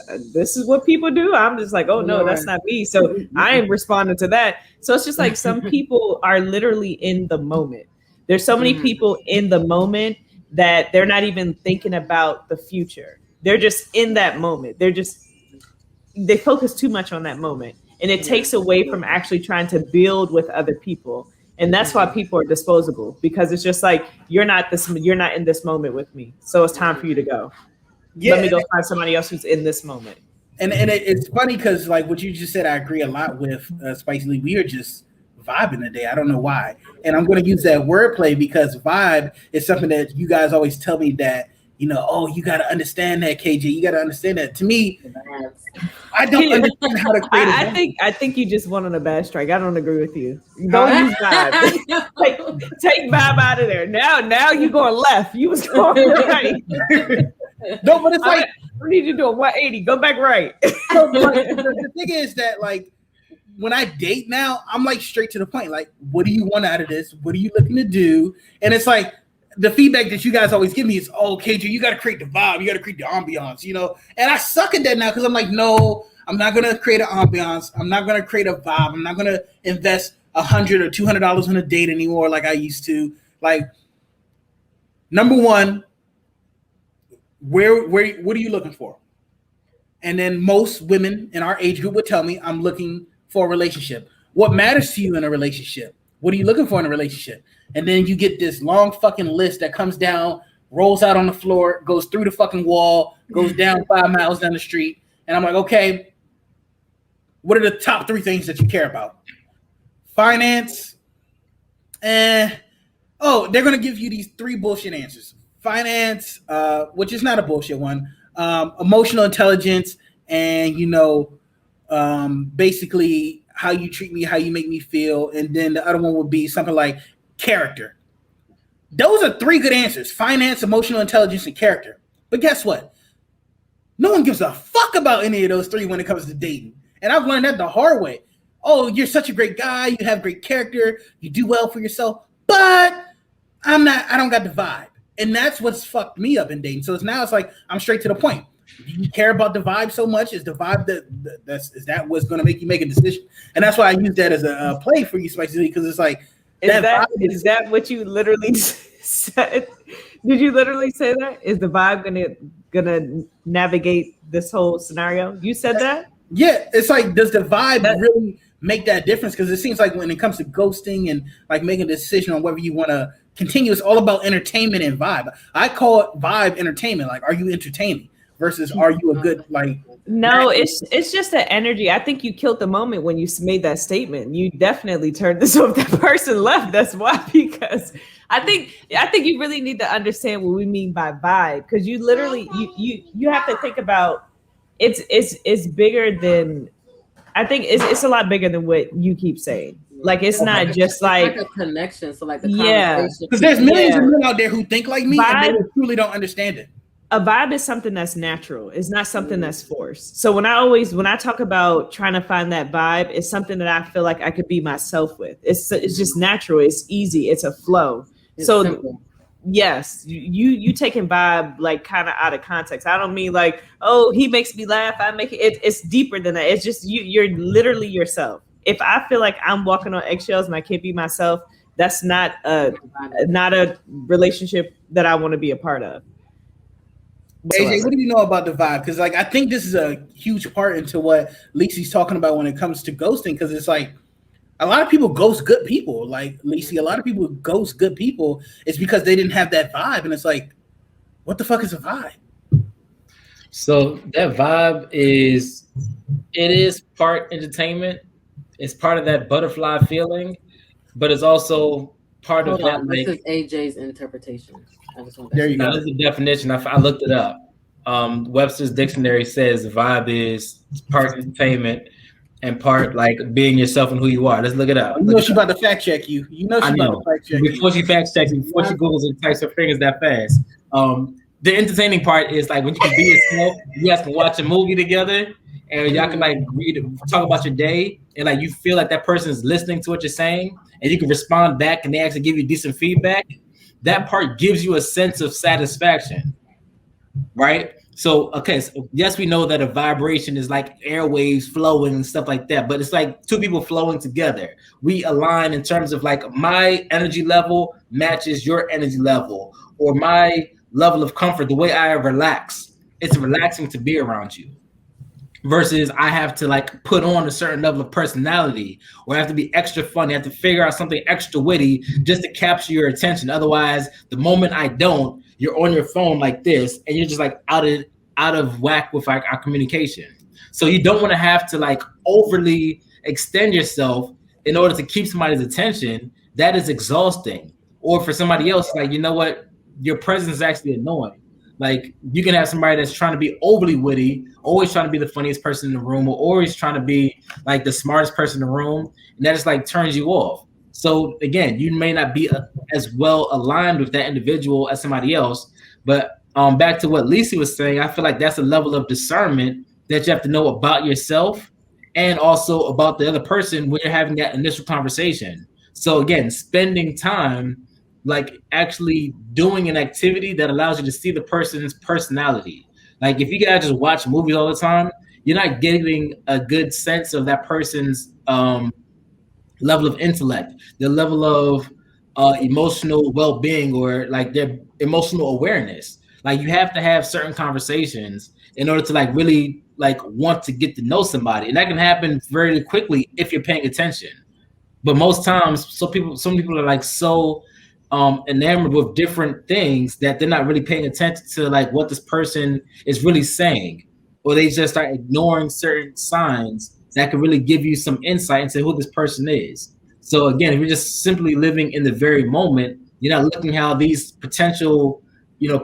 what people do. I'm just like, oh, no, that's not me. So I am responding to that. So it's just like some people are literally in the moment. There's so many people in the moment that they're not even thinking about the future. They're just in that moment. They focus too much on that moment. And it takes away from actually trying to build with other people. And that's why people are disposable, because it's just like, you're not in this moment with me. So it's time for you to go. Yeah. Let me go find somebody else who's in this moment. it's funny because like what you just said, I agree a lot with Spicy Lee. We are just vibing today. I don't know why, and I'm going to use that wordplay because vibe is something that you guys always tell me that oh, you got to understand that, KJ. You got to understand that. To me, I don't understand how to create. I think you just went on a bad strike. I don't agree with you. Don't use vibe. take vibe out of there. Now you going left. You was going right. No, but it's like I need you to do a 180. Go back right. So, the thing is that like when I date now, I'm like straight to the point. Like, what do you want out of this? What are you looking to do? And it's like the feedback that you guys always give me is, oh, KJ, you got to create the vibe. You got to create the ambiance, And I suck at that now because I'm like, no, I'm not going to create an ambiance. I'm not going to create a vibe. I'm not going to invest $100 or $200 on a date anymore like I used to. Like, number one, where what are you looking for? And then most women in our age group would tell me, I'm looking for a relationship. What matters to you in a relationship? What are you looking for in a relationship? And then you get this long fucking list that comes down, rolls out on the floor, goes through the fucking wall, goes down 5 miles down the street. And I'm like, okay, what are the top 3 things that you care about? Finance. They're going to give you these 3 bullshit answers. Finance, which is not a bullshit one. Emotional intelligence, and basically how you treat me, how you make me feel, and then the other one would be something like character. Those are 3 good answers: finance, emotional intelligence, and character. But guess what? No one gives a fuck about any of those 3 when it comes to dating, and I've learned that the hard way. Oh, you're such a great guy, you have great character, you do well for yourself, but I don't got the vibe. And that's what's fucked me up in dating. So it's like I'm straight to the point. Do you care about the vibe so much? Is the vibe is that what's going to make you make a decision? And that's why I use that as a play for you, Spicy, because it's like is that what you literally said? Did you literally say that? Is the vibe gonna navigate this whole scenario? You said that? Yeah, it's like, does the vibe really make that difference? Because it seems like when it comes to ghosting and like making a decision on whether you want to continue, it's all about entertainment and vibe. I call it vibe entertainment. Like, are you entertaining versus are you a good like? No, it's just the energy. I think you killed the moment when you made that statement. You definitely turned this off. That person left. That's why, because I think you really need to understand what we mean by vibe, because you literally you have to think about it's bigger than. I think it's a lot bigger than what you keep saying. Like, it's not just like a connection. So like the conversation. Because there's millions of men out there who think like me and they truly don't understand it. A vibe is something that's natural. It's not something that's forced. So when I talk about trying to find that vibe, it's something that I feel like I could be myself with. It's just natural. It's easy. It's a flow. It's simple. Yes, you taking vibe like kind of out of context. I don't mean like, oh, he makes me laugh, I make it. It's deeper than that. It's just you're literally yourself. If I feel like I'm walking on eggshells and I can't be myself, that's not a relationship that I want to be a part of. AJ, what do you know about the vibe? Because like I think this is a huge part into what Lisi's talking about when it comes to ghosting. Because it's like a lot of people ghost good people. Like Lisi, a lot of people ghost good people. It's because they didn't have that vibe, and it's like, what the fuck is a vibe? So that vibe is part entertainment. It's part of that butterfly feeling, but it's also part of that. This is AJ's interpretation. I just want there you go. That's the definition. I looked it up. Webster's dictionary says the vibe is part entertainment and part like being yourself and who you are. Let's look it up. You know she's about to fact check you. You know she's about to fact check you. Before she fact checks you, before she Googles and types her fingers that fast. The entertaining part is like when you can be yourself, you guys can watch a movie together and y'all can like talk about your day and like you feel like that person is listening to what you're saying and you can respond back and they actually give you decent feedback. That part gives you a sense of satisfaction, right? So, okay, so yes, we know that a vibration is like airwaves flowing and stuff like that, but it's like two people flowing together. We align in terms of like my energy level matches your energy level, or my level of comfort, the way I relax. It's relaxing to be around you. Versus I have to like put on a certain level of personality, or I have to be extra funny. I have to figure out something extra witty just to capture your attention. Otherwise, the moment I you're on your phone like this, and you're just like out of whack with like our communication. So you don't want to have to like overly extend yourself in order to keep somebody's attention. That is exhausting. Or for somebody else, like, you know what, your presence is actually annoying. Like, you can have somebody that's trying to be overly witty, always trying to be the funniest person in the room, or always trying to be like the smartest person in the room, and that just like turns you off. So again, you may not be as well aligned with that individual as somebody else. But back to what Lisa was saying, I feel like that's a level of discernment that you have to know about yourself and also about the other person when you're having that initial conversation. So again, spending time like actually doing an activity that allows you to see the person's personality. Like if you guys just watch movies all the time, you're not getting a good sense of that person's level of intellect, their level of emotional well-being, or like their emotional awareness. Like you have to have certain conversations in order to like really like want to get to know somebody, and that can happen very quickly if you're paying attention. But most times, some people are like so enamored with different things that they're not really paying attention to like what this person is really saying, or they just start ignoring certain signs that can really give you some insight into who this person is. So again, if you're just simply living in the very moment, you're not looking how these potential,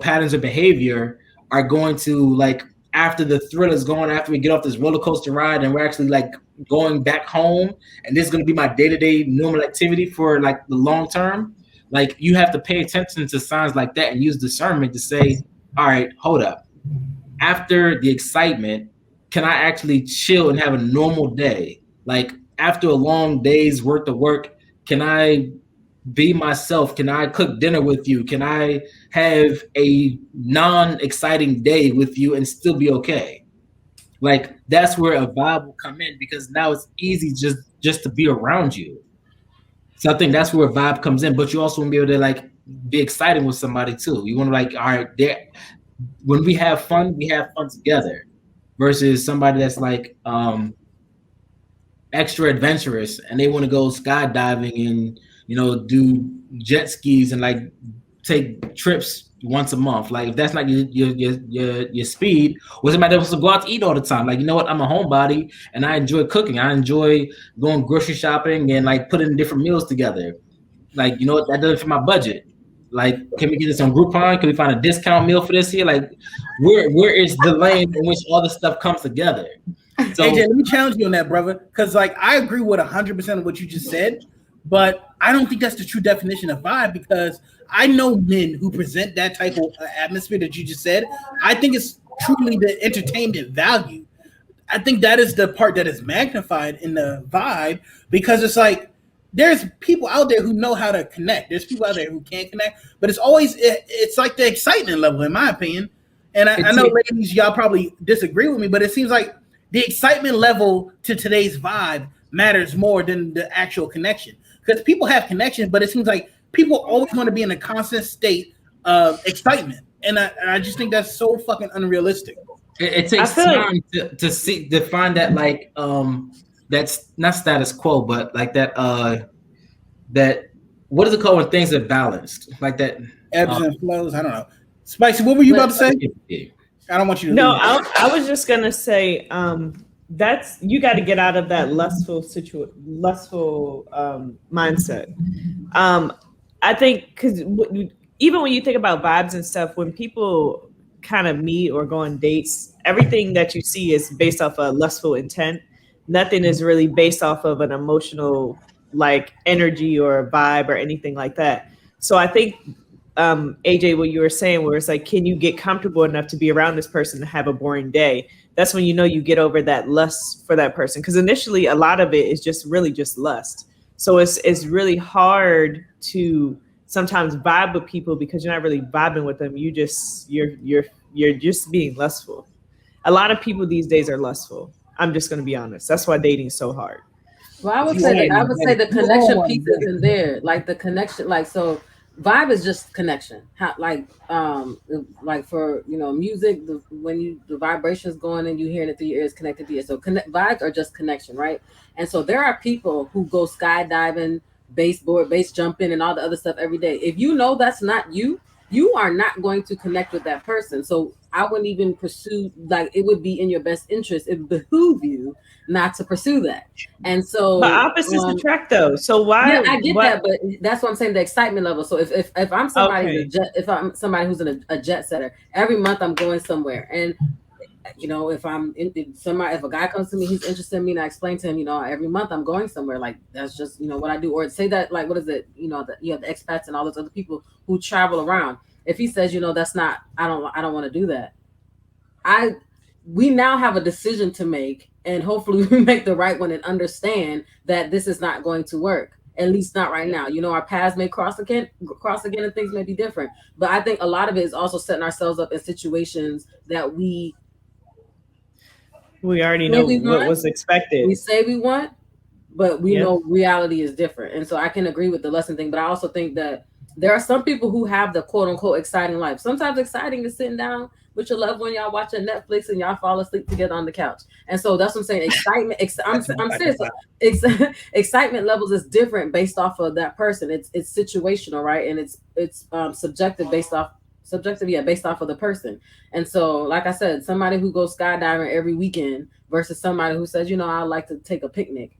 patterns of behavior are going to like after the thrill is gone, after we get off this roller coaster ride and we're actually like going back home, and this is going to be my day-to-day normal activity for like the long term. Like you have to pay attention to signs like that and use discernment to say, all right, hold up. After the excitement, can I actually chill and have a normal day? Like after a long day's worth of work, can I be myself? Can I cook dinner with you? Can I have a non-exciting day with you and still be okay? Like that's where a vibe will come in, because now it's easy just to be around you. So I think that's where a vibe comes in, but you also want to be able to like be exciting with somebody too. You want to like, all right, when we have fun together, versus somebody that's like extra adventurous and they want to go skydiving and do jet skis and like take trips once a month. Like if that's not your speed, or somebody that wants to go out to eat all the time. Like, you know what, I'm a homebody and I enjoy cooking. I enjoy going grocery shopping and like putting different meals together. Like, you know what, that doesn't fit my budget. Like, can we get this on Groupon? Can we find a discount meal for this here? Like, where is the lane in which all this stuff comes together? So, AJ, let me challenge you on that, brother, because like I agree with 100% of what you just said, but I don't think that's the true definition of vibe, because I know men who present that type of atmosphere that you just said. I think it's truly the entertainment value. I think that is the part that is magnified in the vibe, because it's like there's people out there who know how to connect. There's people out there who can't connect, but it's like the excitement level, in my opinion. And I know, ladies, y'all probably disagree with me, but it seems like the excitement level to today's vibe matters more than the actual connection. Because people have connection, but it seems like people always want to be in a constant state of excitement. And I just think that's so fucking unrealistic. It takes time to find that like that's not status quo, but like that what is it called when things are balanced? Like that ebbs and flows. I don't know. Spicy, what were you about to say? I don't want you to. No, I was just gonna say that's, you got to get out of that lustful mindset. I think because even when you think about vibes and stuff, when people kind of meet or go on dates, everything that you see is based off a lustful intent. Nothing is really based off of an emotional like energy or vibe or anything like that. So I think AJ, what you were saying, where it's like, can you get comfortable enough to be around this person and have a boring day? That's when you get over that lust for that person. Because initially, a lot of it is just really just lust. So it's really hard to sometimes vibe with people because you're not really vibing with them. You're just being lustful. A lot of people these days are lustful. I'm just going to be honest. That's why dating is so hard. Well, I would say the connection piece is in there, like the connection, like so. Vibe is just connection. Like for music, when the vibrations going and you hearing it through your ears, connected to you. So vibes are just connection, right? And so there are people who go skydiving, base jumping, and all the other stuff every day. If you know that's not you, you are not going to connect with that person. So I wouldn't even pursue, like, it would be in your best interest, it would behoove you not to pursue that. And But so opposites attract, though. So why? yeah, I get What? that, but that's what I'm saying, the excitement level. So if I'm somebody's Okay. if I'm somebody who's a jet setter, every month I'm going somewhere, and you know, if if a guy comes to me, he's interested in me, and I explain to him, you know, every month I'm going somewhere, like that's just, you know, what I do. Or say that, like, what is it, you know, you have the expats and all those other people who travel around. If he says, you know, that's not, I don't want to do that. I We now have a decision to make, and hopefully we make the right one and understand that this is not going to work. At least not right now. You know, our paths may cross again, and things may be different. But I think a lot of it is also setting ourselves up in situations that We already say know we what want, was expected. we say we want, but we Yep. know reality is different. And so I can agree with the lesson thing, but I also think that there are some people who have the quote unquote exciting life. Sometimes exciting is sitting down with your loved one, y'all watching Netflix, and y'all fall asleep together on the couch. And so that's what I'm saying. Excitement, I'm serious. Ex- Excitement levels is different based off of that person. It's situational, right? And it's subjective, based off of the person. And so, like I said, somebody who goes skydiving every weekend versus somebody who says, you know, I like to take a picnic,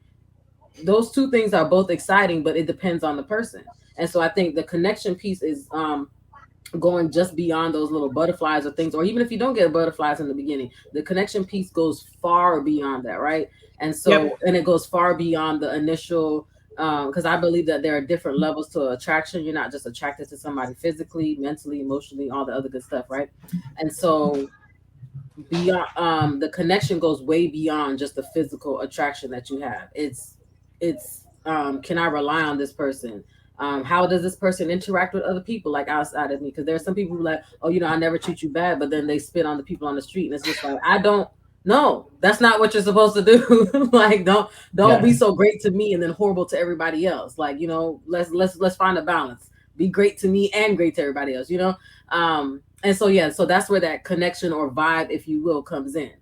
those two things are both exciting, but it depends on the person. And so I think the connection piece is going just beyond those little butterflies or things, or even if you don't get butterflies in the beginning, the connection piece goes far beyond that, right? And so, Yep. and it goes far beyond the initial, because I believe that there are different levels to attraction. You're not just attracted to somebody physically, mentally, emotionally, all the other good stuff, right? And so beyond, the connection goes way beyond just the physical attraction that you have. It's can I rely on this person? How does this person interact with other people, like outside of me? Because there are some people who like, oh, you know, I never treat you bad, but then they spit on the people on the street, and it's just like, I don't. No, that's not what you're supposed to do. Like, don't be so great to me and then horrible to everybody else. Like, you know, let's find a balance. Be great to me and great to everybody else. You know, and so yeah, so that's where that connection or vibe, if you will, comes in.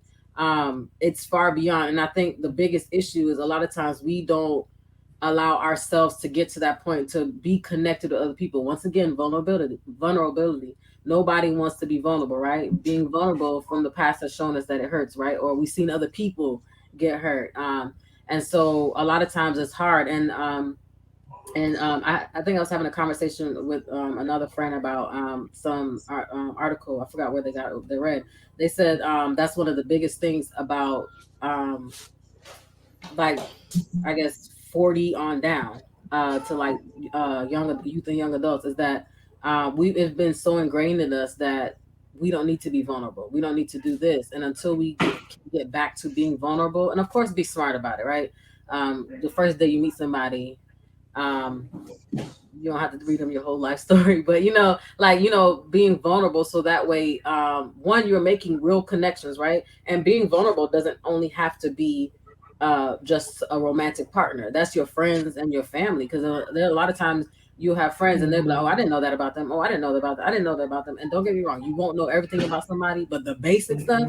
It's far beyond, and I think the biggest issue is a lot of times we don't allow ourselves to get to that point to be connected to other people. Once again, vulnerability. Nobody wants to be vulnerable, right? Being vulnerable from the past has shown us that it hurts, right? Or we've seen other people get hurt. And so a lot of times it's hard. I think I was having a conversation with another friend about some article. I forgot where they read. They said that's one of the biggest things about um, like, I guess 40 on down to like young youth and young adults, is that it's been so ingrained in us that we don't need to be vulnerable. We don't need to do this, and until we can get back to being vulnerable, and of course be smart about it, right? The first day you meet somebody, um, you don't have to read them your whole life story, but you know, like, you know, being vulnerable, so that way, one, you're making real connections, right? And being vulnerable doesn't only have to be just a romantic partner. That's your friends and your family, because there are a lot of times you have friends and they'll be like, oh, I didn't know that about them. Oh, I didn't know that about that. I didn't know that about them. And don't get me wrong, you won't know everything about somebody, but the basic stuff,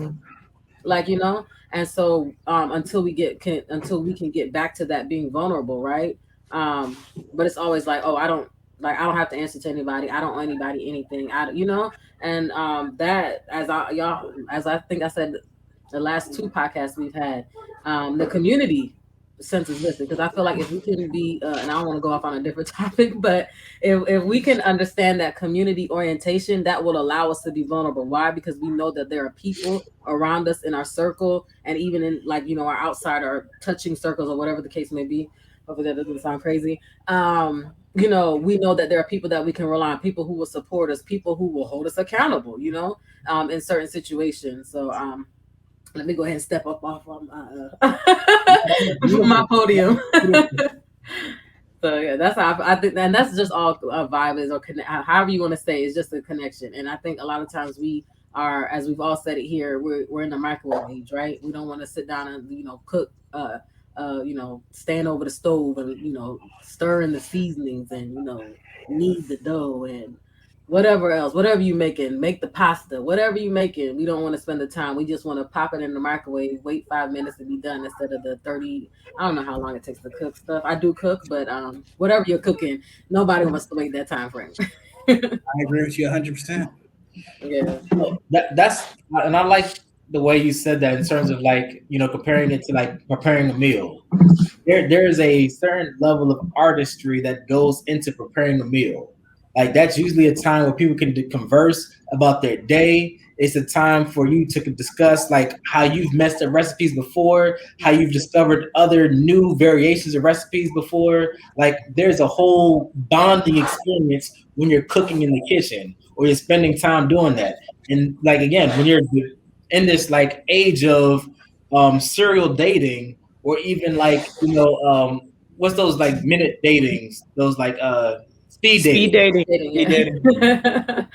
like, you know. And so until we can get back to that being vulnerable, right? But it's always like, oh, I don't have to answer to anybody, I don't owe anybody anything, you know. And that, as I think I said the last two podcasts we've had, the community sense is missing, because I feel like if we can be and I don't want to go off on a different topic, but if we can understand that community orientation, that will allow us to be vulnerable. Why? Because we know that there are people around us in our circle, and even in, like, you know, our outside or touching circles or whatever the case may be. Hopefully that doesn't sound crazy. You know, we know that there are people that we can rely on, people who will support us, people who will hold us accountable, you know, in certain situations. So let me go ahead and step up off on my podium. So yeah, that's how I think, and that's just all a vibe is, or however you want to say, it's just a connection. And I think a lot of times we are, as we've all said it here, we're in the microwave age, right? We don't want to sit down and, you know, cook, you know, stand over the stove and, you know, stir in the seasonings and, you know, knead the dough and whatever else, whatever you making, make the pasta, whatever you making. We don't want to spend the time. We just want to pop it in the microwave, wait 5 minutes to be done, instead of the 30. I don't know how long it takes to cook stuff. I do cook, but whatever you're cooking, nobody wants to wait that time frame. I agree with you 100%. Yeah. That's and I like the way you said that in terms of like, you know, comparing it to like preparing a meal. There is a certain level of artistry that goes into preparing a meal. Like that's usually a time where people can converse about their day. It's a time for you to discuss like how you've messed up recipes before, how you've discovered other new variations of recipes before. Like there's a whole bonding experience when you're cooking in the kitchen or you're spending time doing that. And like again, when you're in this like age of serial dating, or even like, you know, what's those like minute datings, those like speed dating. Speed dating.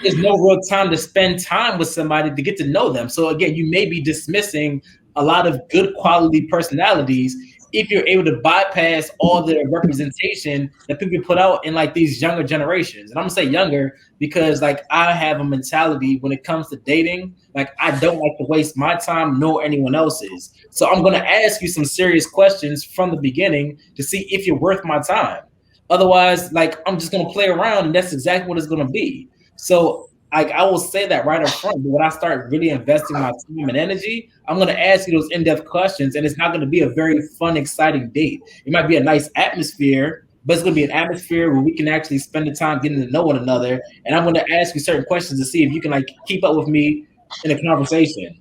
There's no real time to spend time with somebody to get to know them. So again, you may be dismissing a lot of good quality personalities if you're able to bypass all the representation that people put out in like these younger generations. And I'm gonna say younger because like I have a mentality when it comes to dating, like I don't like to waste my time nor anyone else's. So I'm gonna ask you some serious questions from the beginning to see if you're worth my time. Otherwise, like I'm just gonna play around and that's exactly what it's gonna be. So like I will say that right up front, but when I start really investing my time and energy, I'm gonna ask you those in-depth questions, and it's not gonna be a very fun, exciting date. It might be a nice atmosphere, but it's gonna be an atmosphere where we can actually spend the time getting to know one another. And I'm gonna ask you certain questions to see if you can like keep up with me in a conversation.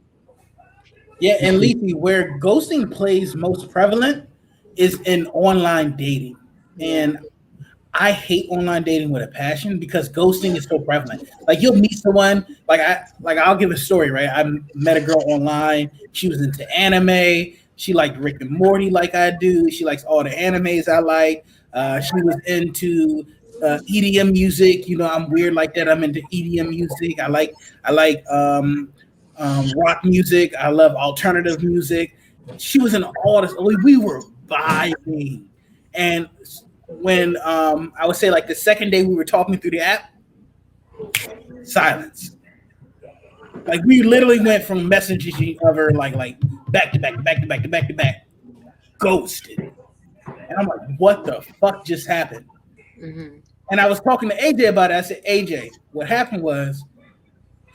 Yeah, and Leafy, where ghosting plays most prevalent is in online dating. And I hate online dating with a passion because ghosting is so prevalent. Like you'll meet someone, I'll give a story, right? I met a girl online. She was into anime. She liked Rick and Morty like I do. She likes all the animes I like. She was into EDM music. You know, I'm weird like that. I'm into EDM music. I like rock music. I love alternative music. She was in all this. We were vibing, and when I would say like the second day we were talking through the app, silence. Like we literally went from messaging each other like back to back, ghosted. And I'm like, what the fuck just happened? Mm-hmm. And I was talking to AJ about it. I said, AJ, what happened was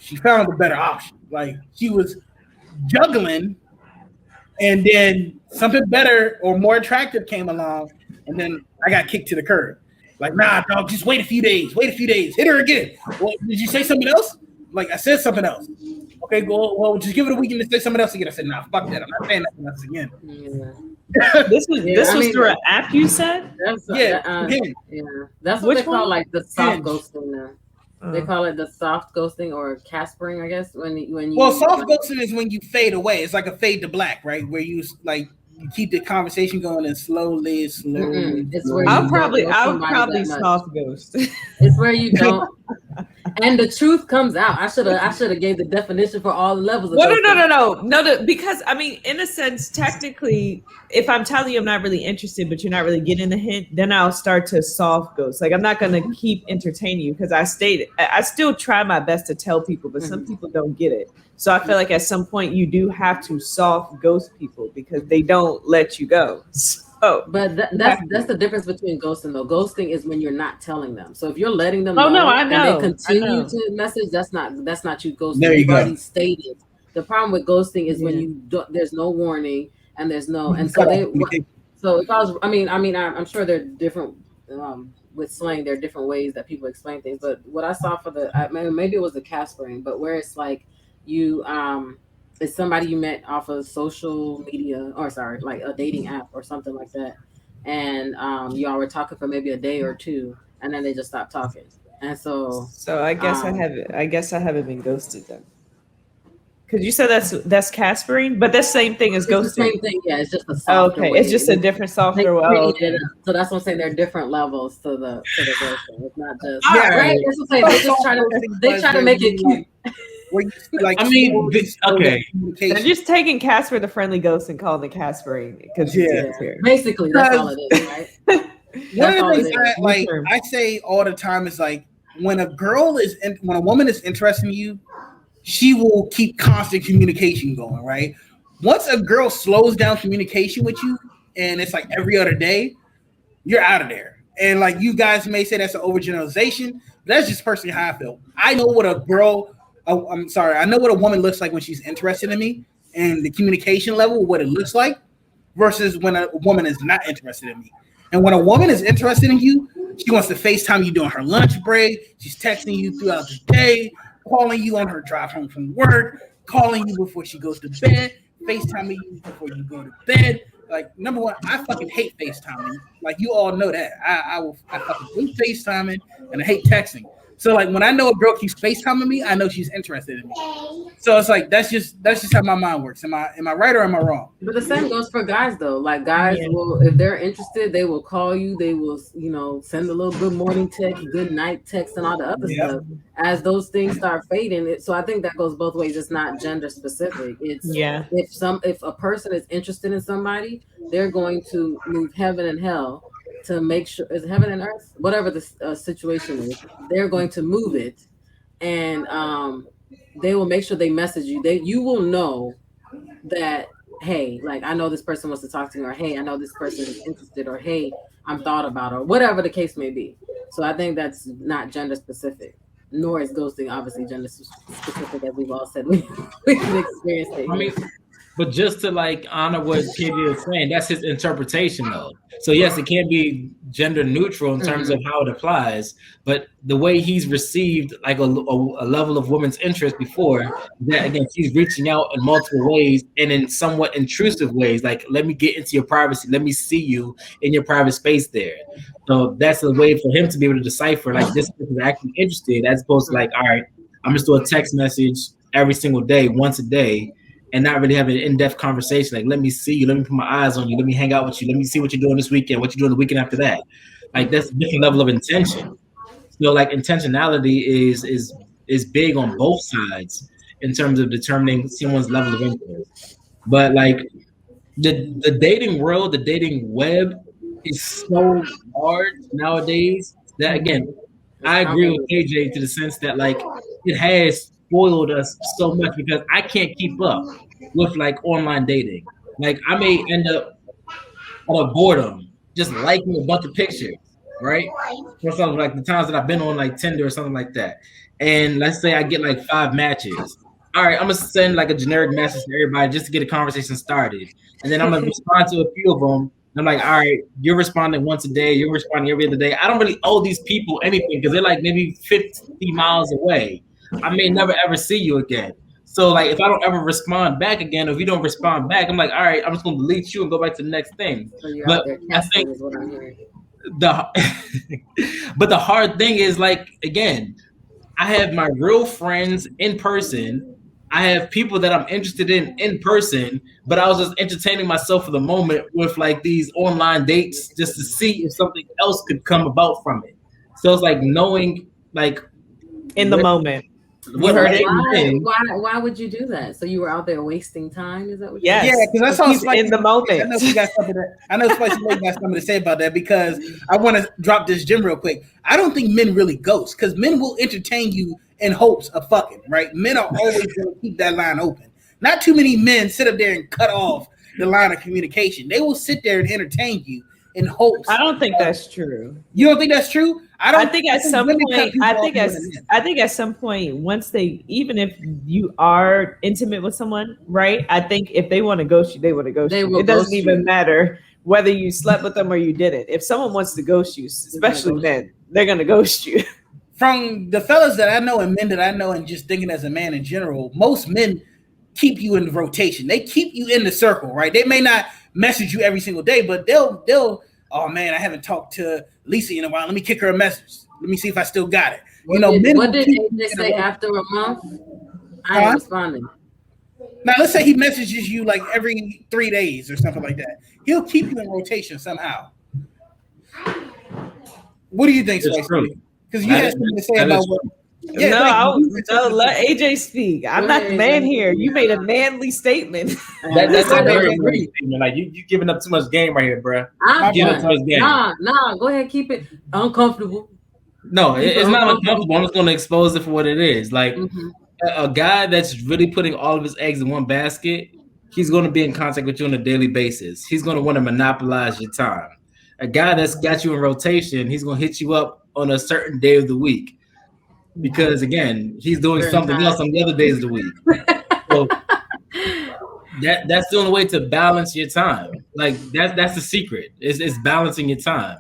she found a better option. Like she was juggling, and then something better or more attractive came along, and then I got kicked to the curb. Like, nah, dog, just wait a few days. Hit her again. Well, did you say something else? Like, I said something else. Okay, well, just give it a weekend to say something else again. I said, nah, fuck that. I'm not saying nothing else again. Yeah. This was through an app, you said? That's what they call like the soft ghosting now. They call it the soft ghosting or caspering, I guess. When you soft ghosting is when you fade away. It's like a fade to black, right? Where you like you keep the conversation going and slowly. It's where I'll probably soft ghost. It's where you don't, and the truth comes out. I should have gave the definition for all the levels of ghosting. No, because I mean, in a sense, technically, if I'm telling you I'm not really interested, but you're not really getting the hint, then I'll start to soft ghost. Like I'm not gonna keep entertaining you because I still try my best to tell people, but some people don't get it. So I feel like at some point you do have to soft ghost people because they don't let you go. So, but that's the difference between ghosting though. Ghosting is when you're not telling them. So if you're letting them know, I know. And they continue to message, that's not you ghosting. There you go. Already stated. The problem with ghosting is when you there's no warning and there's no, and so if I was, I'm sure there are different with slang. There are different ways that people explain things. But what I saw for maybe it was the caspering, but where it's like you it's somebody you met off of social media like a dating app or something like that, and y'all were talking for maybe a day or two, and then they just stopped talking, and so I guess I haven't been ghosted then. Because you said that's caspering, but that's same thing as ghosting. Same thing, yeah. It's just a softer way. It's just a different softer way. Okay. So that's what I'm saying. There are different levels to the ghosting. It's not just right. That's what I'm saying. They just try to make it cute. They're just taking Casper the friendly ghost and calling it caspering because basically that's all it is, right? One of the things I say all the time is like when a woman is interested in you, she will keep constant communication going, right? Once a girl slows down communication with you and it's like every other day, you're out of there. And like you guys may say that's an overgeneralization, That's just personally how I feel. I know what a girl. Oh, I'm sorry. I know what a woman looks like when she's interested in me, and the communication level, what it looks like, versus when a woman is not interested in me. And when a woman is interested in you, she wants to FaceTime you during her lunch break. She's texting you throughout the day, calling you on her drive home from work, calling you before she goes to bed, FaceTiming you before you go to bed. Like, number one, I fucking hate FaceTiming. Like, you all know that. I fucking hate FaceTiming and I hate texting. So like when I know a girl keeps FaceTiming me, I know she's interested in me. So it's like that's just how my mind works. Am I right or am I wrong? But the same goes for guys though. Like guys will, if they're interested, they will call you. They will, send a little good morning text, good night text, and all the other stuff. As those things start fading, so I think that goes both ways. It's not gender specific. It's if a person is interested in somebody, they're going to move heaven and hell to make sure, is heaven and earth, whatever the situation is, they're going to move it, and they will make sure they message you. You will know that, hey, like I know this person wants to talk to me, or hey, I know this person is interested, or hey, I'm thought about, or whatever the case may be. So I think that's not gender specific, nor is ghosting obviously gender specific, as we've all said. We've experienced it. I mean, but just to like honor what KJ is saying, that's his interpretation though. So yes, it can be gender neutral in terms of how it applies, but the way he's received like a level of women's interest before, that again, she's reaching out in multiple ways and in somewhat intrusive ways. Like, let me get into your privacy. Let me see you in your private space there. So that's a way for him to be able to decipher like this person is actually interested, as opposed to like, all right, I'm just doing a text message every single day, once a day, and not really having an in-depth conversation. Like, let me see you, let me put my eyes on you, let me hang out with you, let me see what you're doing this weekend, what you're doing the weekend after that. Like, that's a different level of intention. So like intentionality is big on both sides in terms of determining someone's level of interest. But like the dating world, the dating web is so hard nowadays that again, I agree with KJ to the sense that like it has spoiled us so much because I can't keep up with like online dating. Like I may end up out of boredom just liking a bunch of pictures, right? Or something like the times that I've been on like Tinder or something like that. And let's say I get like 5 matches. All right, I'm gonna send like a generic message to everybody just to get a conversation started. And then I'm gonna respond to a few of them. I'm like, all right, you're responding once a day, you're responding every other day. I don't really owe these people anything because they're like maybe 50 miles away. I may never ever see you again. So like if I don't ever respond back again, or if you don't respond back, I'm like, all right, I'm just gonna delete you and go back to the next thing. So but I think is what I'm hearing. But the hard thing is like, again, I have my real friends in person. I have people that I'm interested in person, but I was just entertaining myself for the moment with like these online dates just to see if something else could come about from it. So it's like knowing like in the moment. Why would you do that? So you were out there wasting time? Is that what? Yes. Yeah, because I saw in the moment. I know you got something. I know Spicy got something to say about that because I want to drop this gem real quick. I don't think men really ghost because men will entertain you in hopes of fucking. Right? Men are always going to keep that line open. Not too many men sit up there and cut off the line of communication. They will sit there and entertain you in hopes. I don't think that's true. You don't think that's true? I think at some point, once they, even if you are intimate with someone, right? I think if they want to ghost you, they want to ghost you. It doesn't even matter whether you slept with them or you didn't. If someone wants to ghost you, especially men, they're gonna ghost you. From the fellas that I know and men that I know, and just thinking as a man in general, most men keep you in the rotation. They keep you in the circle, right? They may not message you every single day, but they'll oh man, I haven't talked to Lisa in a while. Let me kick her a message. Let me see if I still got it. What did AJ say after a month? I ain't responding. Now let's say he messages you like every 3 days or something like that. He'll keep you in rotation somehow. What do you think, Spicy? Because you had something to say about what. Yeah, no, let AJ speak. I'm not the man here. You made a manly statement. That's a very great statement. Like you giving up too much game right here, bro. I'm giving up too much game. Nah. Go ahead, keep it uncomfortable. No, it's not uncomfortable. I'm just going to expose it for what it is. Like a guy that's really putting all of his eggs in one basket, he's going to be in contact with you on a daily basis. He's going to want to monopolize your time. A guy that's got you in rotation, he's going to hit you up on a certain day of the week. because again, he's doing something else on the other days of the week. So that's the only way to balance your time. Like that's the secret. It's balancing your time.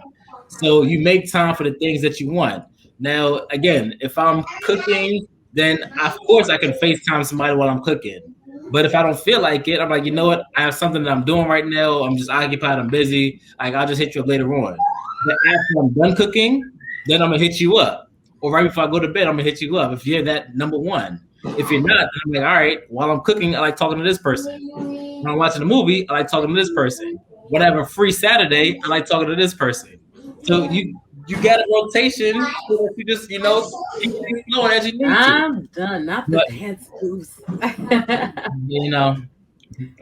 So you make time for the things that you want. Now, again, if I'm cooking, then of course I can FaceTime somebody while I'm cooking. But if I don't feel like it, I'm like, you know what? I have something that I'm doing right now. I'm just occupied. I'm busy. Like, I'll just hit you up later on. But after I'm done cooking, then I'm gonna hit you up. Or right before I go to bed, I'm gonna hit you up. If you're that number one. If you're not, I'm like, all right, while I'm cooking, I like talking to this person. When I'm watching a movie, I like talking to this person. When I have a free Saturday, I like talking to this person. So you got a rotation so that you just, keep things flowing as you need to. I'm done. Not the dance moves. I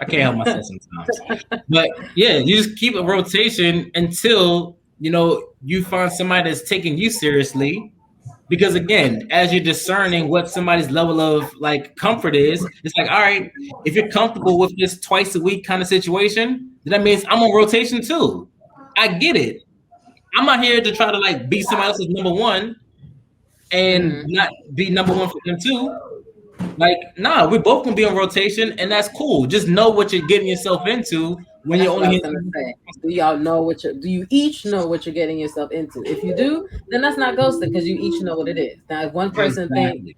can't help myself sometimes. But yeah, you just keep a rotation until, you find somebody that's taking you seriously. Because again, as you're discerning what somebody's level of like comfort is, it's like, all right, if you're comfortable with this twice a week kind of situation, then that means I'm on rotation too. I get it. I'm not here to try to like be somebody else's number one and not be number one for them too. Like, nah, we both can be on rotation, and that's cool. Just know what you're getting yourself into when you're only. Do y'all know do you each know what you're getting yourself into? If you do, then that's not ghosting because you each know what it is. Now, if one person think,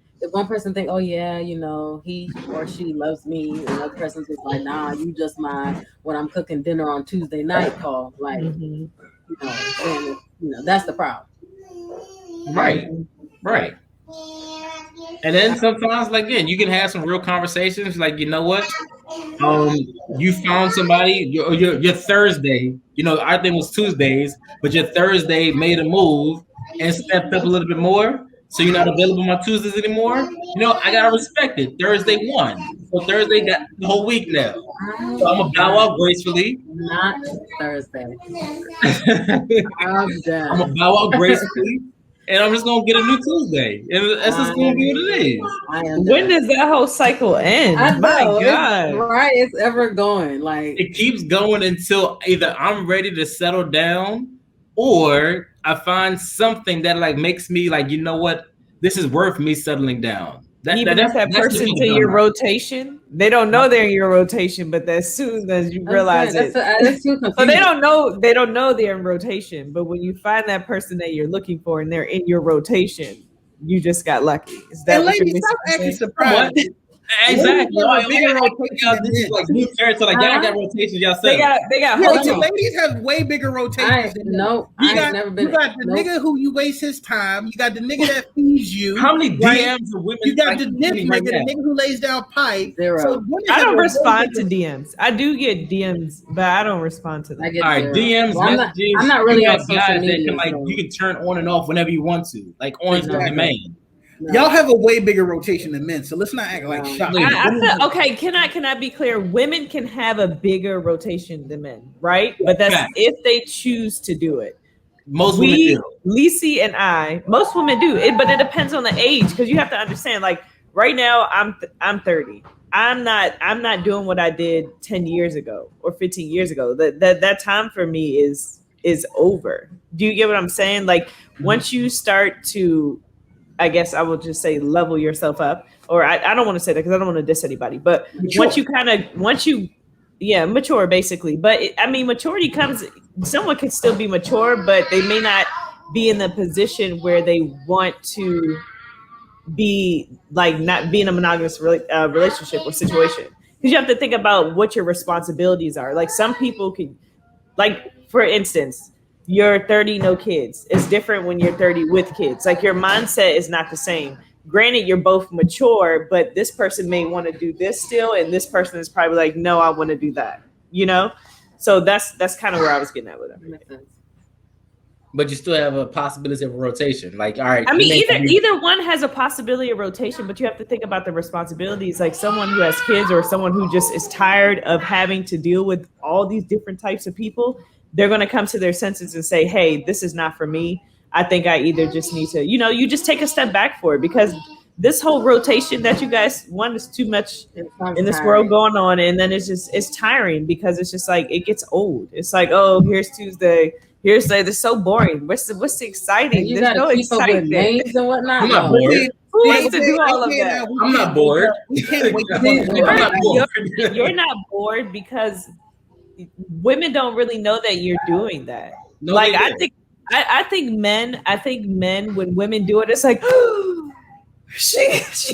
oh yeah, he or she loves me, and another person's just like, nah, you just my when I'm cooking dinner on Tuesday night call, like, then, that's the problem. Right. And then sometimes, like, again, you can have some real conversations. Like, you know what? You found somebody. Your Thursday. Our thing was Tuesdays, but your Thursday made a move and stepped up a little bit more. So you're not available on Tuesdays anymore. I gotta respect it. Thursday won, so Thursday got the whole week now. So I'm gonna bow out gracefully. Not Thursday. I'm gonna bow out gracefully. And I'm just gonna get a new Tuesday, and that's just gonna be what it is. When does that whole cycle end? My God, it's ever going. Like it keeps going until either I'm ready to settle down, or I find something that like makes me like, you know what, this is worth me settling down. That's that person to your rotation. They don't know they're in your rotation, but as soon as you realize it, so they don't know they're in rotation. But when you find that person that you're looking for and they're in your rotation, you just got lucky. Is that what you're stop acting surprised? Exactly. This is like new territory. Like y'all got rotations yourself. They got ladies have way bigger rotations. You got the nigga who you waste his time. You got the nigga that feeds you. How many DMs of women? You got the nigga who lays down pipe. Zero. So I don't respond to DMs. I do get DMs, but I don't respond to them. All right, DMs, messages. I'm not really on social media. You can turn on and off whenever you want to, like on demand. No. Y'all have a way bigger rotation than men, so let's not act like shocked. Okay, can I be clear? Women can have a bigger rotation than men, right? But that's if they choose to do it. Most women do. Lisi and I, most women do it, but it depends on the age because you have to understand. Like right now, I'm 30. I'm not doing what I did 10 years ago or 15 years ago. That time for me is over. Do you get what I'm saying? Like once you start to, I guess I will just say level yourself up, or I don't want to say that because I don't want to diss anybody, but mature. Mature basically. But maturity comes, someone can still be mature, but they may not be in the position where they want to be like not be in a monogamous relationship or situation. Because you have to think about what your responsibilities are. Like some people can, like for instance, you're 30, no kids. It's different when you're 30 with kids. Like your mindset is not the same. Granted, you're both mature, but this person may want to do this still, and this person is probably like, no, I want to do that. So that's kind of where I was getting at with it. But you still have a possibility of a rotation. Like, all right. Either one has a possibility of rotation, but you have to think about the responsibilities. Like someone who has kids or someone who just is tired of having to deal with all these different types of people. They're going to come to their senses and say, hey, this is not for me. I think I either just need to, you just take a step back for it because this whole rotation that you guys want is too much in this world going on. And then it's tiring because it's just like, it gets old. It's like, oh, here's Tuesday. Hearsay, this is so boring. What's the exciting? And you There's no keep up with excitement. names and whatnot. I'm not bored. Who wants to do all of that? I'm not bored. You're not bored because women don't really know that you're doing that. No, like I think men when women do it, it's like she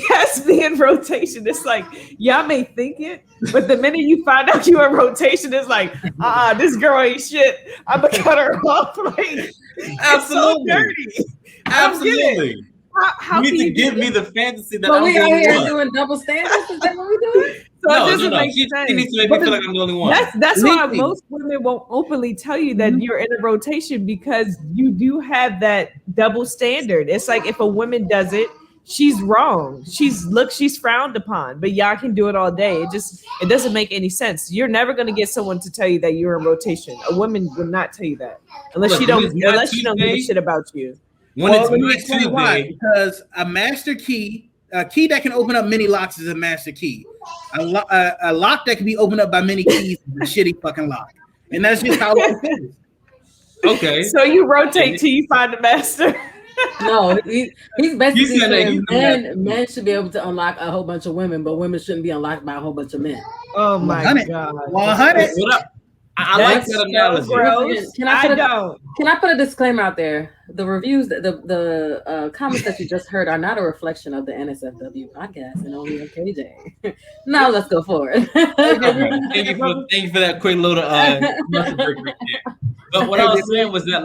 has me in rotation. It's like y'all may think it, but the minute you find out you're in rotation, it's like this girl ain't shit. I'm gonna cut her off. Like absolutely, it's so dirty. Absolutely. How you can need you to give me the fantasy that but I'm we the out only here one. doing double standards. Is that what we doing? So it doesn't make She sense. needs to make me feel like I'm the only one. That's why most women won't openly tell you that you're in a rotation, because you do have that double standard. It's like if a woman does it, she's wrong. She's frowned upon, but y'all can do it all day. It doesn't make any sense. You're never gonna get someone to tell you that you're in rotation. A woman would not tell you that unless she don't give a shit about you. Let me explain why. Because a master key. A key that can open up many locks is a master key. A lock that can be opened up by many keys is a shitty fucking lock. And that's just how life is. Okay. So you rotate till you find the master. No, he's basically saying men should be able to unlock a whole bunch of women, but women shouldn't be unlocked by a whole bunch of men. Oh my God. 100. I like that analogy. Can I put a disclaimer out there? The reviews, the comments that you just heard are not a reflection of the NSFW podcast and only of KJ. Now let's go forward. Thank you for that quick little commercial break right there. But what I was saying was that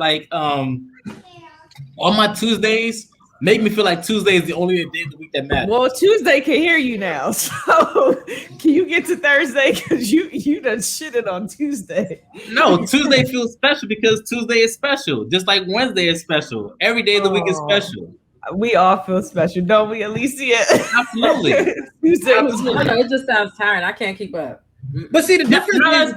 on my Tuesdays, make me feel like Tuesday is the only day of the week that matters. Well, Tuesday can hear you now. So can you get to Thursday? Because you done shitted on Tuesday. No, Tuesday feels special because Tuesday is special. Just like Wednesday is special. Every day of the week is special. We all feel special, don't we, Alicia? Absolutely. Tuesday it just sounds tiring. I can't keep up. But see, the difference is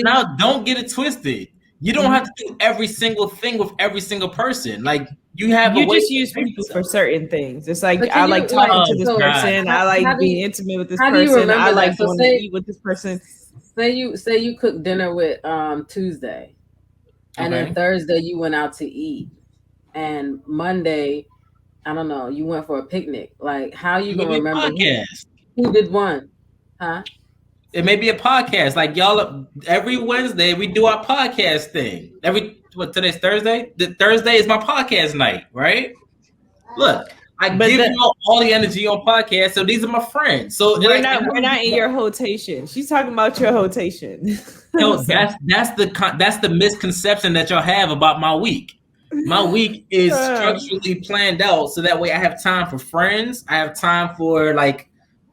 now don't get it twisted. You don't have to do every single thing with every single person. Like you just use people for certain things. It's like I like talking to this person. I like being intimate with this person. I like going to eat with this person. Say you cook dinner with Tuesday, and then Thursday you went out to eat, and Monday, I don't know, you went for a picnic. Like how you gonna remember who did one? Huh? It may be a podcast. Like y'all, every Wednesday we do our podcast thing. Today's Thursday? Thursday is my podcast night, right? Look, I give you all the energy on podcast, so these are my friends. So we're not in your rotation. She's talking about your rotation. No, that's the misconception that y'all have about my week. My week is structurally planned out so that way I have time for friends. I have time for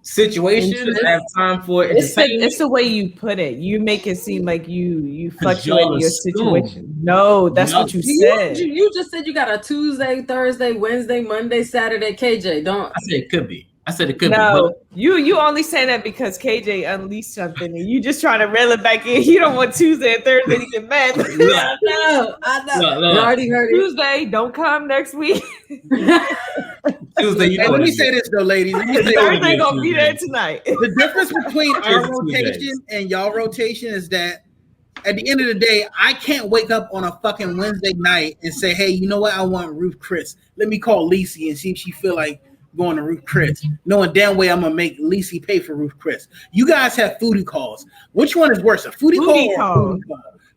situations. I have time for entertainment. It's the way you put it. You make it seem like you fluctuate in your situation. No, that's what you said. You just said you got a Tuesday, Thursday, Wednesday, Monday, Saturday. KJ, don't. I said it could be. be. No, you only say that because KJ unleashed something and you just trying to reel it back in. You don't want Tuesday and Thursday to get mad. I know. No. Already heard it. Tuesday, don't come next week. Tuesday, let me say this though, ladies. Thursday gonna be there tonight. The difference between our rotation and y'all rotation is that at the end of the day, I can't wake up on a fucking Wednesday night and say, hey, you know what? I want Ruth Chris. Let me call Lacey and see if she feel like going to Ruth Chris, knowing damn way I'm gonna make Lacey pay for Ruth Chris. You guys have foodie calls. Which one is worse, a foodie call?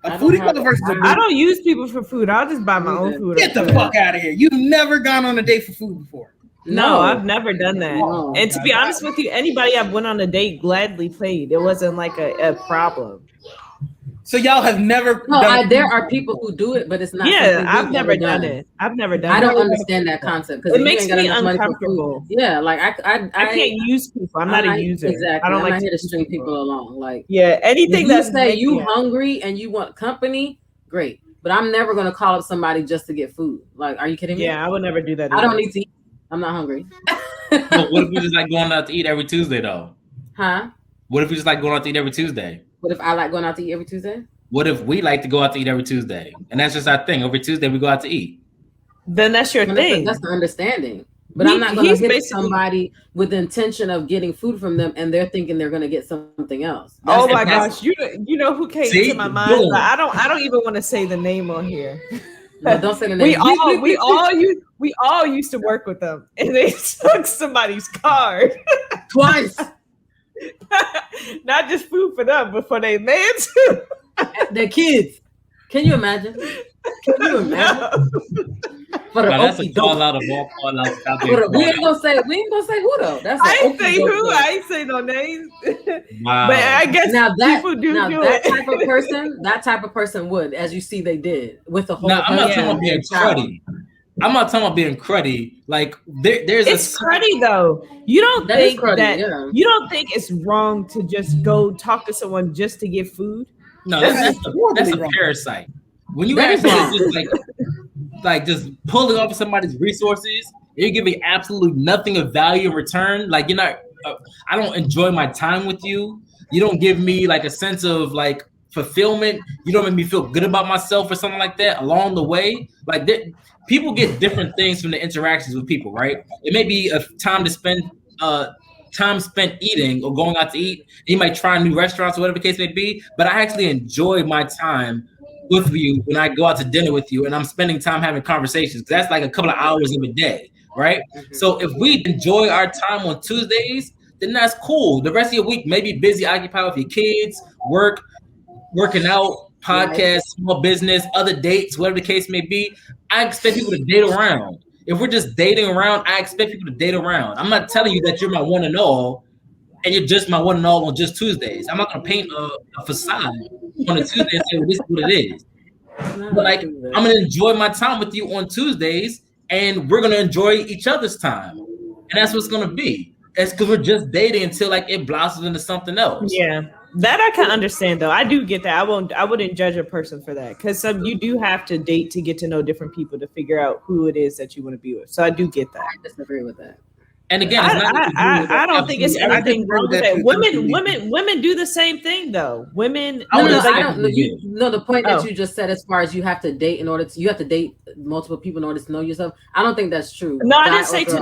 A foodie call versus a I don't use people for food. I'll just buy my own food. Get the fuck out of here. You've never gone on a date for food before. No, I've never done that. No, and to be honest with you, anybody I've went on a date gladly paid. It wasn't like a problem. So y'all have never there are people who do it, but it's not. Yeah, I've never done it. I've never done it. I don't understand that concept because it makes me uncomfortable. Yeah, like I can't use people. I'm not a user. Exactly. I don't like to string people along. Like anything that say you hungry and you want company, great. But I'm never gonna call up somebody just to get food. Like, are you kidding me? Yeah, I would never do that. I don't need to eat. I'm not hungry. But what if we just like going out to eat every Tuesday though? Huh? What if we just like going out to eat every Tuesday? What if I like going out to eat every Tuesday? What if we like to go out to eat every Tuesday? And that's just our thing. Every Tuesday we go out to eat. Then that's your thing. That's the understanding. But I'm not going to hit somebody with the intention of getting food from them, and they're thinking they're going to get something else. Oh my gosh, you know who came to my mind? But I don't even want to say the name on here. No, don't say the name. We all used to work with them, and they took somebody's card twice. Not just food for them, but for their man too. Their kids. Can you imagine? Can you imagine? For the that's a call out of all call out. We ain't gonna say who though. That's I ain't say who. I ain't say no names. Wow. But I guess people do that type of person. That type of person would, as you see, they did with the whole. Now, I'm not talking about being cruddy. I'm not talking about being cruddy. Like there's it's cruddy though. You don't think you don't think it's wrong to just go talk to someone just to get food? No, that's a parasite. When you actually just like just pulling off somebody's resources, you're giving absolutely nothing of value in return. Like you're not. I don't enjoy my time with you. You don't give me like a sense of like fulfillment. You don't make me feel good about myself or something like that along the way. Like people get different things from the interactions with people, right? It may be a time to spend time spent eating or going out to eat. You might try new restaurants or whatever the case may be, but I actually enjoy my time with you when I go out to dinner with you and I'm spending time having conversations. That's like a couple of hours of a day, right? Mm-hmm. So if we enjoy our time on Tuesdays, then that's cool. The rest of your week may be busy, occupied with your kids, working out, podcast, small business, other dates, whatever the case may be. I expect people to date around. If we're just dating around, I expect people to date around. I'm not telling you that you're my one and all, and you're just my one and all on just Tuesdays. I'm not going to paint a facade on a Tuesday and say, well, this is what it is. But like, I'm going to enjoy my time with you on Tuesdays, and we're going to enjoy each other's time. And that's what's going to be. It's because we're just dating until like it blossoms into something else. Yeah. That I can understand though. I do get that. I wouldn't judge a person for that because you do have to date to get to know different people to figure out who it is that you want to be with. So I do get that. I disagree with that. And again, I don't think it's anything wrong with that. Women do the same thing though. Women. The point that you just said, as far as you have to date you have to date multiple people in order to know yourself. I don't think that's true. No, I didn't say to.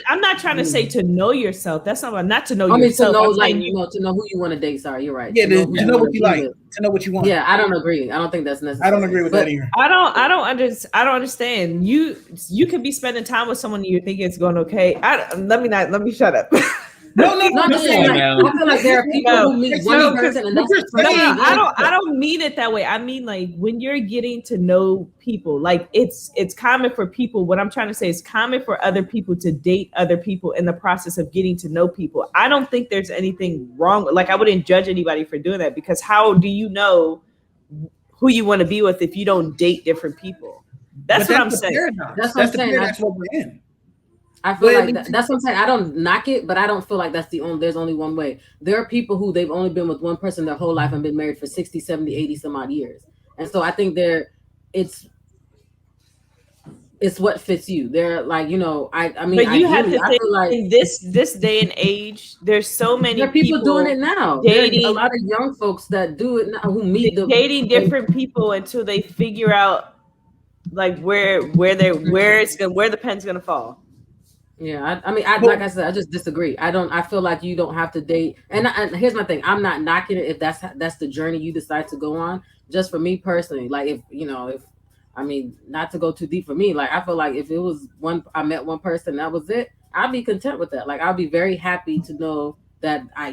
I'm not trying to say to know yourself. That's not to know yourself. To know who you want to date. Sorry, you're right. Yeah, to know what you like. To know what you want. Yeah, I don't agree. I don't think that's necessary. I don't agree with that either. I don't understand. You can be spending time with someone you think it's going okay. Let me shut up. No. I feel like there are people who meet one person and that's the person. I don't mean it that way. I mean like when you're getting to know people, like it's common for people. What I'm trying to say is common for other people to date other people in the process of getting to know people. I don't think there's anything wrong. Like I wouldn't judge anybody for doing that because how do you know who you want to be with if you don't date different people? That's what I'm saying. That's what I'm saying. That's what we're in. I feel like that's what I'm saying. I don't knock it, but I don't feel like there's only one way. There are people who they've only been with one person their whole life and been married for 60, 70, 80 some odd years. And so I think it's what fits you. They're like, I mean, but you have to think like in this day and age, there's so many there are people doing it now. Dating a lot of young folks that do it now who meet dating different people until they figure out like where the pen's gonna fall. Yeah, like I said, I just disagree. I feel like you don't have to date. And here's my thing: I'm not knocking it if that's the journey you decide to go on. Just for me personally, like if not to go too deep for me, like I feel like if it was I met one person, that was it. I'd be content with that. Like I'll be very happy to know that I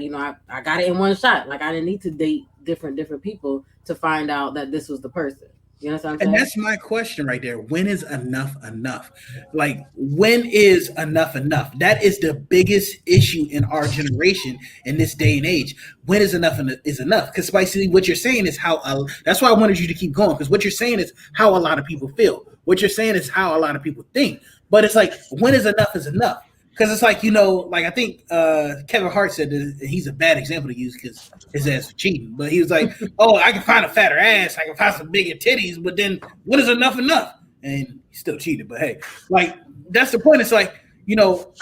got it in one shot. Like I didn't need to date different people to find out that this was the person. You know what I'm saying? And that's my question right there. When is enough enough? Like, when is enough enough? That is the biggest issue in our generation in this day and age. When is enough is enough? Because basically what you're saying is that's why I wanted you to keep going. Because what you're saying is how a lot of people feel. What you're saying is how a lot of people think. But it's like, when is enough? Because it's like, like I think Kevin Hart said that he's a bad example to use because his ass was cheating. But he was like, I can find a fatter ass. I can find some bigger titties. But then what is enough? And he still cheated. But hey, like, that's the point. It's like,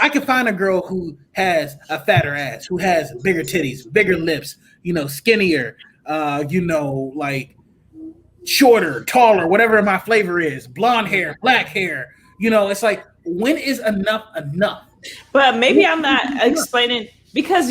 I can find a girl who has a fatter ass, who has bigger titties, bigger lips, skinnier, like shorter, taller, whatever my flavor is, blonde hair, black hair. It's like, when is enough enough? But maybe I'm not explaining because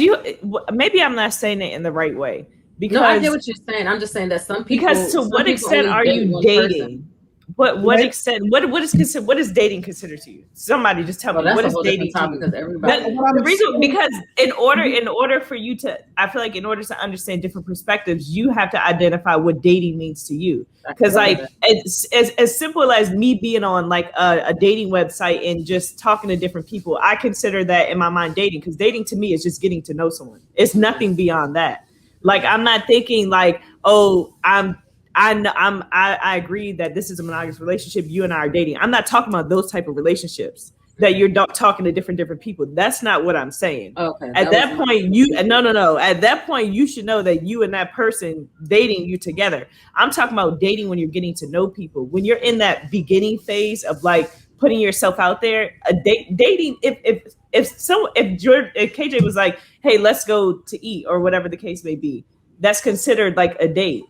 maybe I'm not saying it in the right way. Because no, I get what you're saying. I'm just saying that some people. Because to what extent are you dating? What extent? What is dating considered to you? Somebody just tell me what is dating to you? The reason, because in order for you to, I feel like in order to understand different perspectives, you have to identify what dating means to you. Because like it's as simple as me being on like a dating website and just talking to different people, I consider that in my mind dating, because dating to me is just getting to know someone. It's nothing beyond that. Like I'm not thinking like, oh, I agree that this is a monogamous relationship. You and I are dating. I'm not talking about those type of relationships that you're talking to different people. That's not what I'm saying. Okay. At that point, no. At that point, you should know that you and that person dating you together. I'm talking about dating when you're getting to know people. When you're in that beginning phase of like putting yourself out there, dating. If KJ was like, hey, let's go to eat or whatever the case may be, that's considered like a date.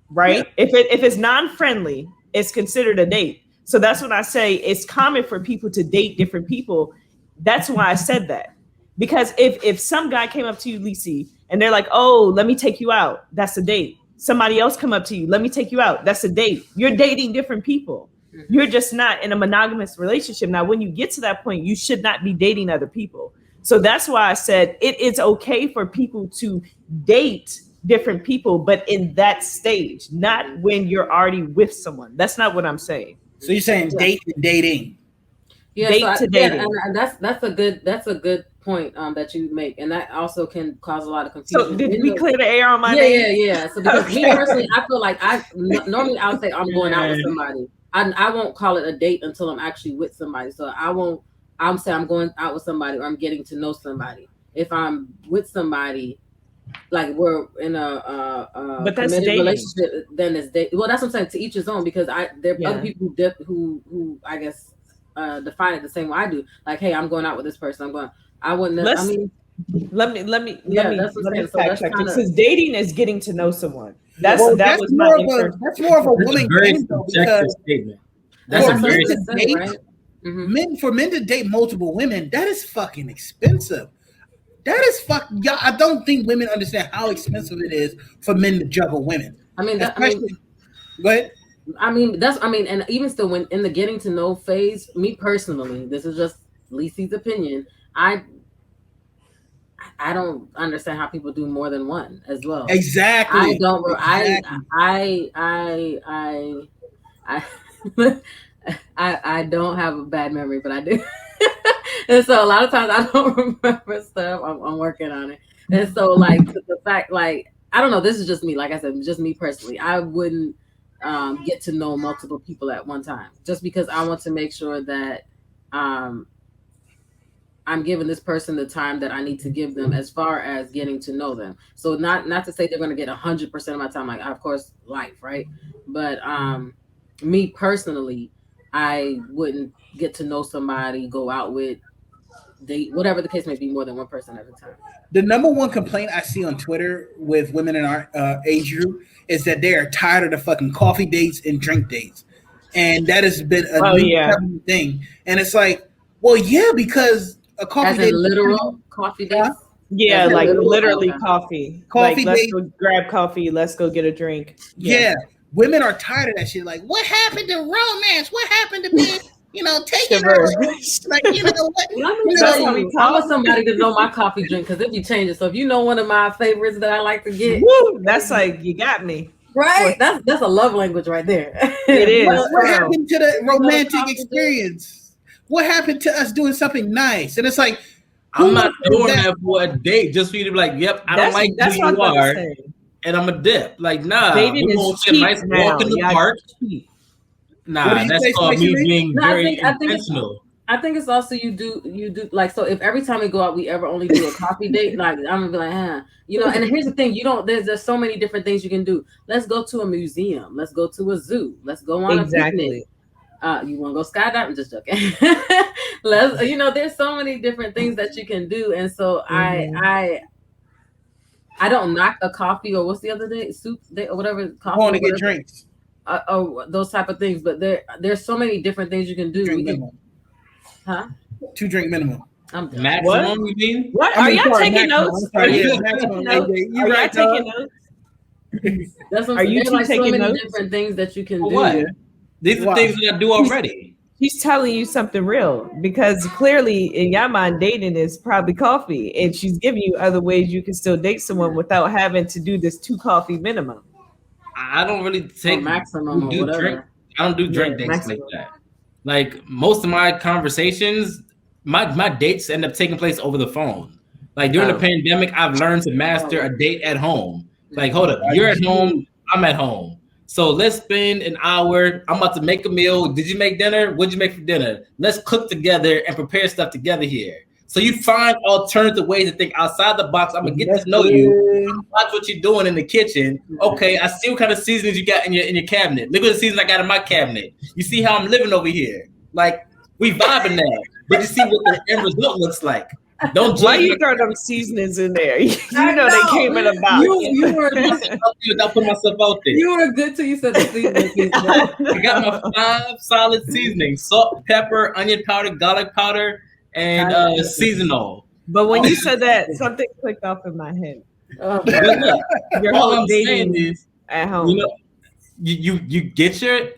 Right? Yeah. If it's non-friendly, it's considered a date. So that's when I say it's common for people to date different people. That's why I said that. Because if some guy came up to you, Lisi, and they're like, oh, let me take you out, that's a date. Somebody else come up to you, let me take you out, that's a date. You're dating different people. Mm-hmm. You're just not in a monogamous relationship. Now, when you get to that point, you should not be dating other people. So that's why I said it's okay for people to date different people, but in that stage, not when you're already with someone. That's not what I'm saying. So you're saying date to dating. Yeah, date to dating. And that's a good point that you make, and that also can cause a lot of confusion. So did we clear the air on my name? Yeah. So because me personally, I feel like normally I'll say I'm going out with somebody. I won't call it a date until I'm actually with somebody. So I'm saying I'm going out with somebody or I'm getting to know somebody. If I'm with somebody, like we're in a committed relationship, then it's date. Well, that's what I'm saying. To each his own, because there are other people who I guess define it the same way I do. Like, hey, I'm going out with this person. I wouldn't. Let me fact check this. Because dating is getting to know someone. That's more of a woman very subjective statement. That's a very date, right? Mm-hmm. For men to date multiple women, that is fucking expensive. That is y'all. I don't think women understand how expensive it is for men to juggle women. Go ahead. And even still, when in the getting to know phase, me personally, this is just Lisi's opinion. I don't understand how people do more than one as well. Exactly. I don't. I don't have a bad memory, but I do. And so a lot of times I don't remember stuff. I'm working on it. And so like the fact, like, I don't know, this is just me. Like I said, just me personally. I wouldn't get to know multiple people at one time, just because I want to make sure that I'm giving this person the time that I need to give them as far as getting to know them. So not to say they're going to get 100% of my time, like of course life, right? But me personally, I wouldn't get to know somebody, go out with, date, whatever the case may be, more than one person at a time. The number one complaint I see on Twitter with women in our age group is that they are tired of the fucking coffee dates and drink dates. And that has been a thing. And it's like, well, yeah, because a coffee date, literal coffee date. Yeah, like literally coffee. Coffee like, let's go grab coffee. Let's go get a drink. Yeah. Women are tired of that shit. Like, what happened to romance? What happened to being, taking her? Like, what? I want somebody to know my coffee drink because it be changing. So if you know one of my favorites that I like to get, that's like you got me. Right? That's a love language right there. It is. What happened to the romantic experience? What happened to us doing something nice? And it's like, I'm not doing that for a date just for you to be like, yep, I don't like who you are. And I'm a dip. Like, nah, dating we're going to get a nice walk in the park. Nah, that's called me being very intentional. I think it's also you do like, so if every time we go out, we ever only do a coffee date, like I'm gonna be like, and here's the thing, there's so many different things you can do. Let's go to a museum. Let's go to a zoo. Let's go on a picnic. You want to go skydiving? I'm just joking. There's so many different things that you can do. And so I don't knock a coffee or what's the other day? Soup day or whatever. Coffee. Want to get drinks. Those type of things. But there's so many different things you can do. Huh? 2 drink minimum. I'm done. Maximum, you mean? What? Are y'all taking notes? Are you taking notes? Are y'all taking notes? That's what Are you there's two like so taking many notes? different things that you can do. What? These are things that I do already. She's telling you something real because clearly in your mind dating is probably coffee, and she's giving you other ways you can still date someone without having to do this 2 coffee minimum. I don't really take maximum or whatever. Drink. I don't do drink dates like that. Like most of my conversations, my dates end up taking place over the phone. Like during the pandemic, I've learned to master a date at home. Like, hold up, you're at home, I'm at home. So let's spend an hour. I'm about to make a meal. Did you make dinner? What'd you make for dinner? Let's cook together and prepare stuff together here. So you find alternative ways to think outside the box. I'm gonna get to know you. Watch what you're doing in the kitchen. Okay, I see what kind of seasonings you got in your cabinet. Look at the seasons I got in my cabinet. You see how I'm living over here. Like we vibing now, but you see what the end result looks like. Don't Why you throw them seasonings in there? You know they came in a box. You were without putting myself out there. You were good till you said the seasonings. I got my 5 solid seasonings: salt, pepper, onion powder, garlic powder, and seasonal. But when you said that, something clicked off in my head. Your whole dating is at home. You know, you get your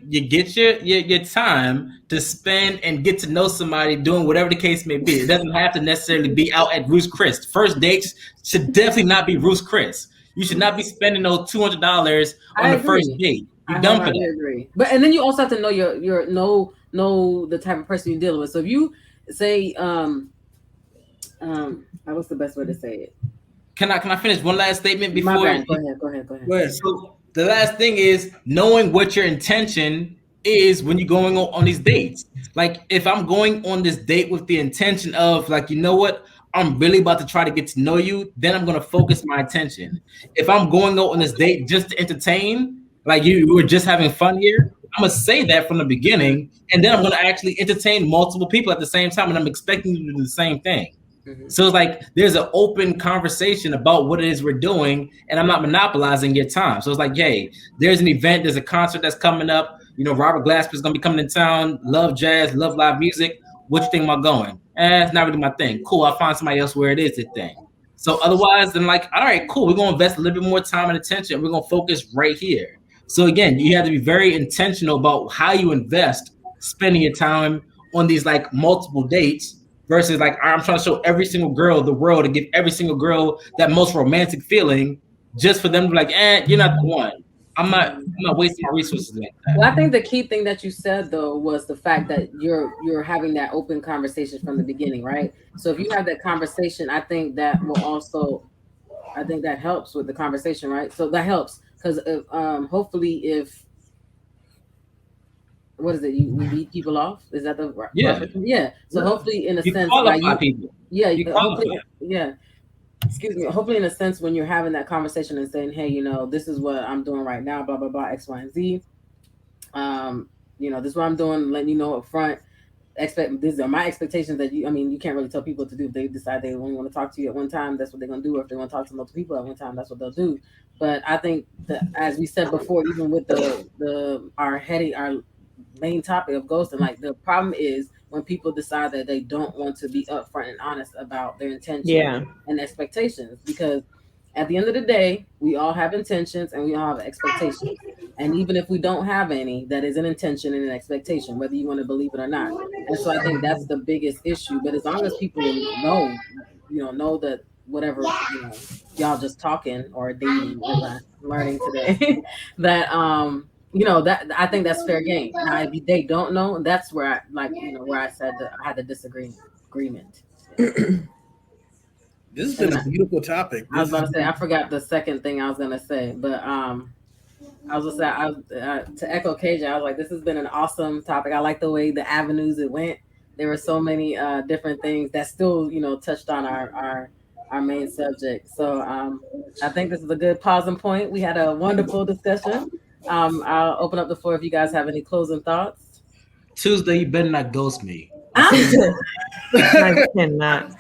time to spend and get to know somebody doing whatever the case may be. It doesn't have to necessarily be out at Ruth's Chris. First dates should definitely not be Ruth's Chris. You should not be spending those $200 on the first date. You're dumb for that. Agree. But and then you also have to know your know the type of person you're dealing with. So if you say what's the best way to say it? Can I finish one last statement before? Go ahead. So the last thing is knowing what your intention is when you're going on these dates. Like if I'm going on this date with the intention of like, you know what, I'm really about to try to get to know you, then I'm going to focus my attention. If I'm going out on this date just to entertain, like you were just having fun here, I'm going to say that from the beginning, and then I'm going to actually entertain multiple people at the same time, and I'm expecting you to do the same thing. Mm-hmm. So it's like there's an open conversation about what it is we're doing, and I'm not monopolizing your time. So it's like, hey, there's an event, there's a concert that's coming up. You know, Robert Glasper's going to be coming in town. Love jazz, love live music. What you think about going? It's not really my thing. Cool, I'll find somebody else where it is the thing. So otherwise, then like, all right, cool. We're going to invest a little bit more time and attention. We're going to focus right here. So again, you have to be very intentional about how you invest spending your time on these like multiple dates versus like, I'm trying to show every single girl the world and give every single girl that most romantic feeling just for them to be like, you're not the one. I'm not wasting my resources like that. Well, I think the key thing that you said though was the fact that you're having that open conversation from the beginning, right? So if you have that conversation, I think that helps with the conversation, right? So that helps because hopefully if what is it? You beat people off? Is that the yeah? So hopefully in a sense, qualify people. Excuse me. Hopefully, in a sense, when you're having that conversation and saying, "Hey, you know, this is what I'm doing right now, blah blah blah, X, Y, and Z. You know, this is what I'm doing. Letting you know up front. These are my expectations that you. I mean, you can't really tell people what to do if they decide they only want to talk to you at one time. That's what they're gonna do. Or if they want to talk to multiple people at one time, that's what they'll do. But I think that, as we said before, even with our main topic of ghosting, like the problem is when people decide that they don't want to be upfront and honest about their intentions and expectations, because at the end of the day, we all have intentions and we all have expectations. And even if we don't have any, that is an intention and an expectation, whether you want to believe it or not. And so I think that's the biggest issue. But as long as people know that whatever, y'all just talking or dating, as I'm learning today, that that I think that's fair game. Now, if they don't know, that's where I said that I had the disagreement. This has been a beautiful topic. I was about to say I forgot the second thing I was gonna say, but I was gonna say to echo KJ, I was like, this has been an awesome topic. I like the way the avenues it went. There were so many different things that still touched on our main subject. So I think this is a good pausing point. We had a wonderful discussion. I'll open up the floor if you guys have any closing thoughts. Tuesday, you better not ghost me. I cannot.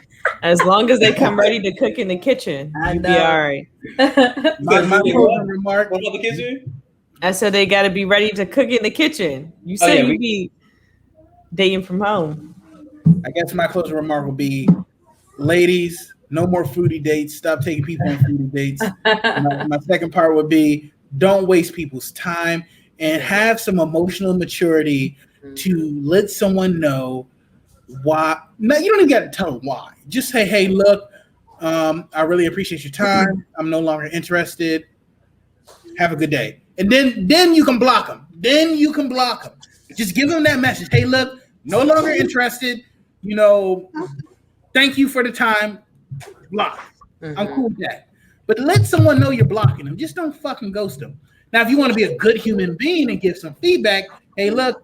As long as they come ready to cook in the kitchen, you'll be all right. My closing remark. What about the kitchen? I said they got to be ready to cook in the kitchen. You said you'd be dating from home. I guess my closing remark would be, ladies, no more fruity dates. Stop taking people on fruity dates. My second part would be, don't waste people's time and have some emotional maturity to let someone know why. No, you don't even got to tell them why. Just say, hey, look, I really appreciate your time. I'm no longer interested. Have a good day. And then you can block them. Just give them that message. Hey, look, no longer interested. Thank you for the time. Block. I'm cool with that. But let someone know you're blocking them. Just don't fucking ghost them. Now, if you want to be a good human being and give some feedback, hey, look,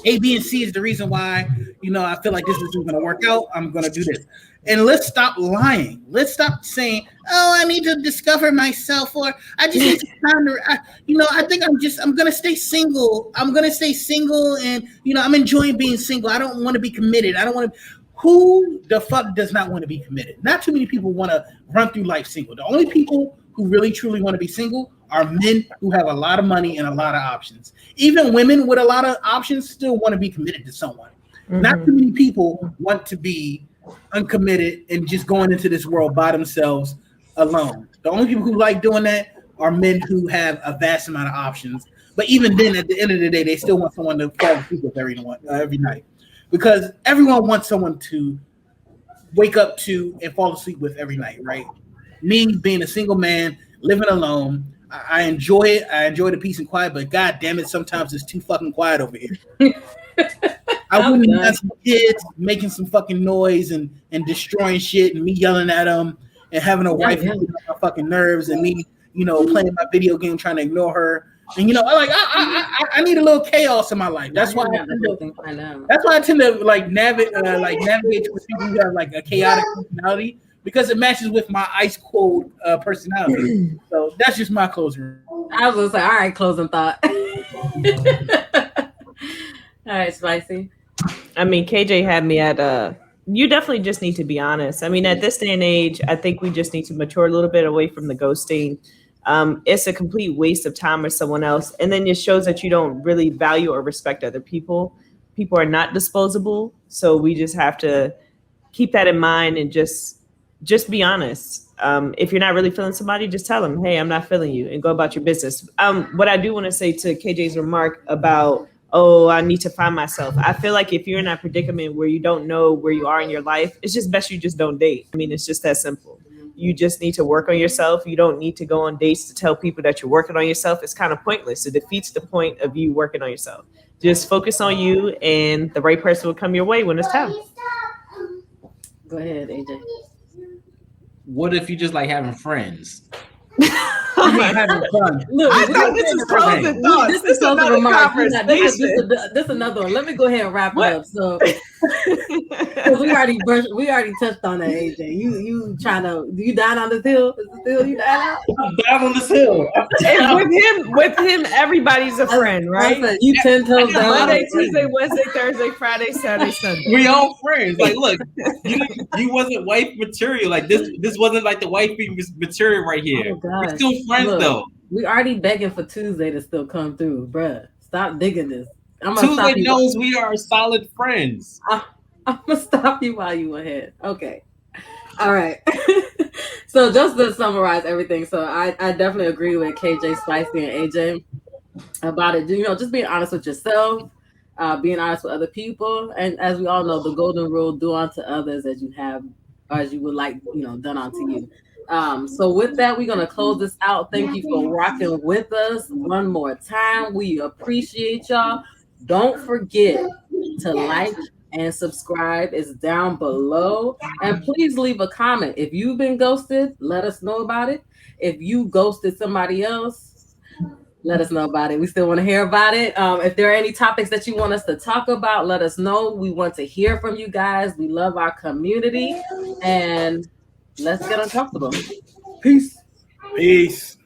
A, B, and C is the reason why, I feel like this isn't going to work out. I'm going to do this. And let's stop lying. Let's stop saying, oh, I need to discover myself, or I just need some time to, I think I'm going to stay single. I'm going to stay single, and, I'm enjoying being single. I don't want to be committed. I don't want to. Who the fuck does not want to be committed? Not too many people want to run through life single. The only people who really truly want to be single are men who have a lot of money and a lot of options. Even women with a lot of options still want to be committed to someone. Not too many people want to be uncommitted and just going into this world by themselves alone. The only people who like doing that are men who have a vast amount of options. But even then, at the end of the day, they still want someone to fall asleep with every night. Because everyone wants someone to wake up to and fall asleep with every night, right? Me being a single man, living alone, I enjoy it. I enjoy the peace and quiet, but god damn it, sometimes it's too fucking quiet over here. I wouldn't have some kids making some fucking noise and destroying shit, and me yelling at them and having a wife who's on my fucking nerves, and me, playing my video game trying to ignore her. And I need a little chaos in my life. That's why I tend to navigate with people who have like a chaotic personality, because it matches with my ice cold personality. So that's just my closing. I was gonna say, all right, closing thought. All right, Spicy. I mean, KJ had me at you definitely just need to be honest. I mean, at this day and age, I think we just need to mature a little bit away from the ghosting. It's a complete waste of time with someone else. And then it shows that you don't really value or respect other people. People are not disposable. So we just have to keep that in mind and just be honest. If you're not really feeling somebody, just tell them, hey, I'm not feeling you, and go about your business. What I do want to say to KJ's remark about, oh, I need to find myself. I feel like if you're in that predicament where you don't know where you are in your life, it's just best you just don't date. I mean, it's just that simple. You just need to work on yourself. You don't need to go on dates to tell people that you're working on yourself. It's kind of pointless. It defeats the point of you working on yourself. Just focus on you, and the right person will come your way when it's time. Go ahead, AJ. What if you just like having friends? Having fun. Look, I think this is closing thoughts. This is another conversation. This is another one. Let me go ahead and wrap up. So, we already touched on that, AJ. You down on this hill? Is the hill you down on? I'm down on this hill. With him, everybody's a friend, right? You 10 toes down. Monday, Tuesday, Wednesday, Thursday, Friday, Saturday, Sunday. We all friends. Like, look, you wasn't wife material. Like this wasn't like the wifey material right here. We're still friends though. We already begging for Tuesday to still come through, bruh. Stop digging this. Tuesday knows we are solid friends. I'm gonna stop you while you ahead. Okay. All right. So just to summarize everything, so I definitely agree with KJ, Spicy, and AJ about it. Just being honest with yourself, being honest with other people, and as we all know, the golden rule: do unto others as you would like, done unto you. So with that, we're gonna close this out. Thank you for rocking with us one more time. We appreciate y'all. Don't forget to like and subscribe. It's down below. And please leave a comment. If you've been ghosted, let us know about it. If you ghosted somebody else, let us know about it. We still want to hear about it. If there are any topics that you want us to talk about, let us know. We want to hear from you guys. We love our community. And let's get uncomfortable. Peace. Peace.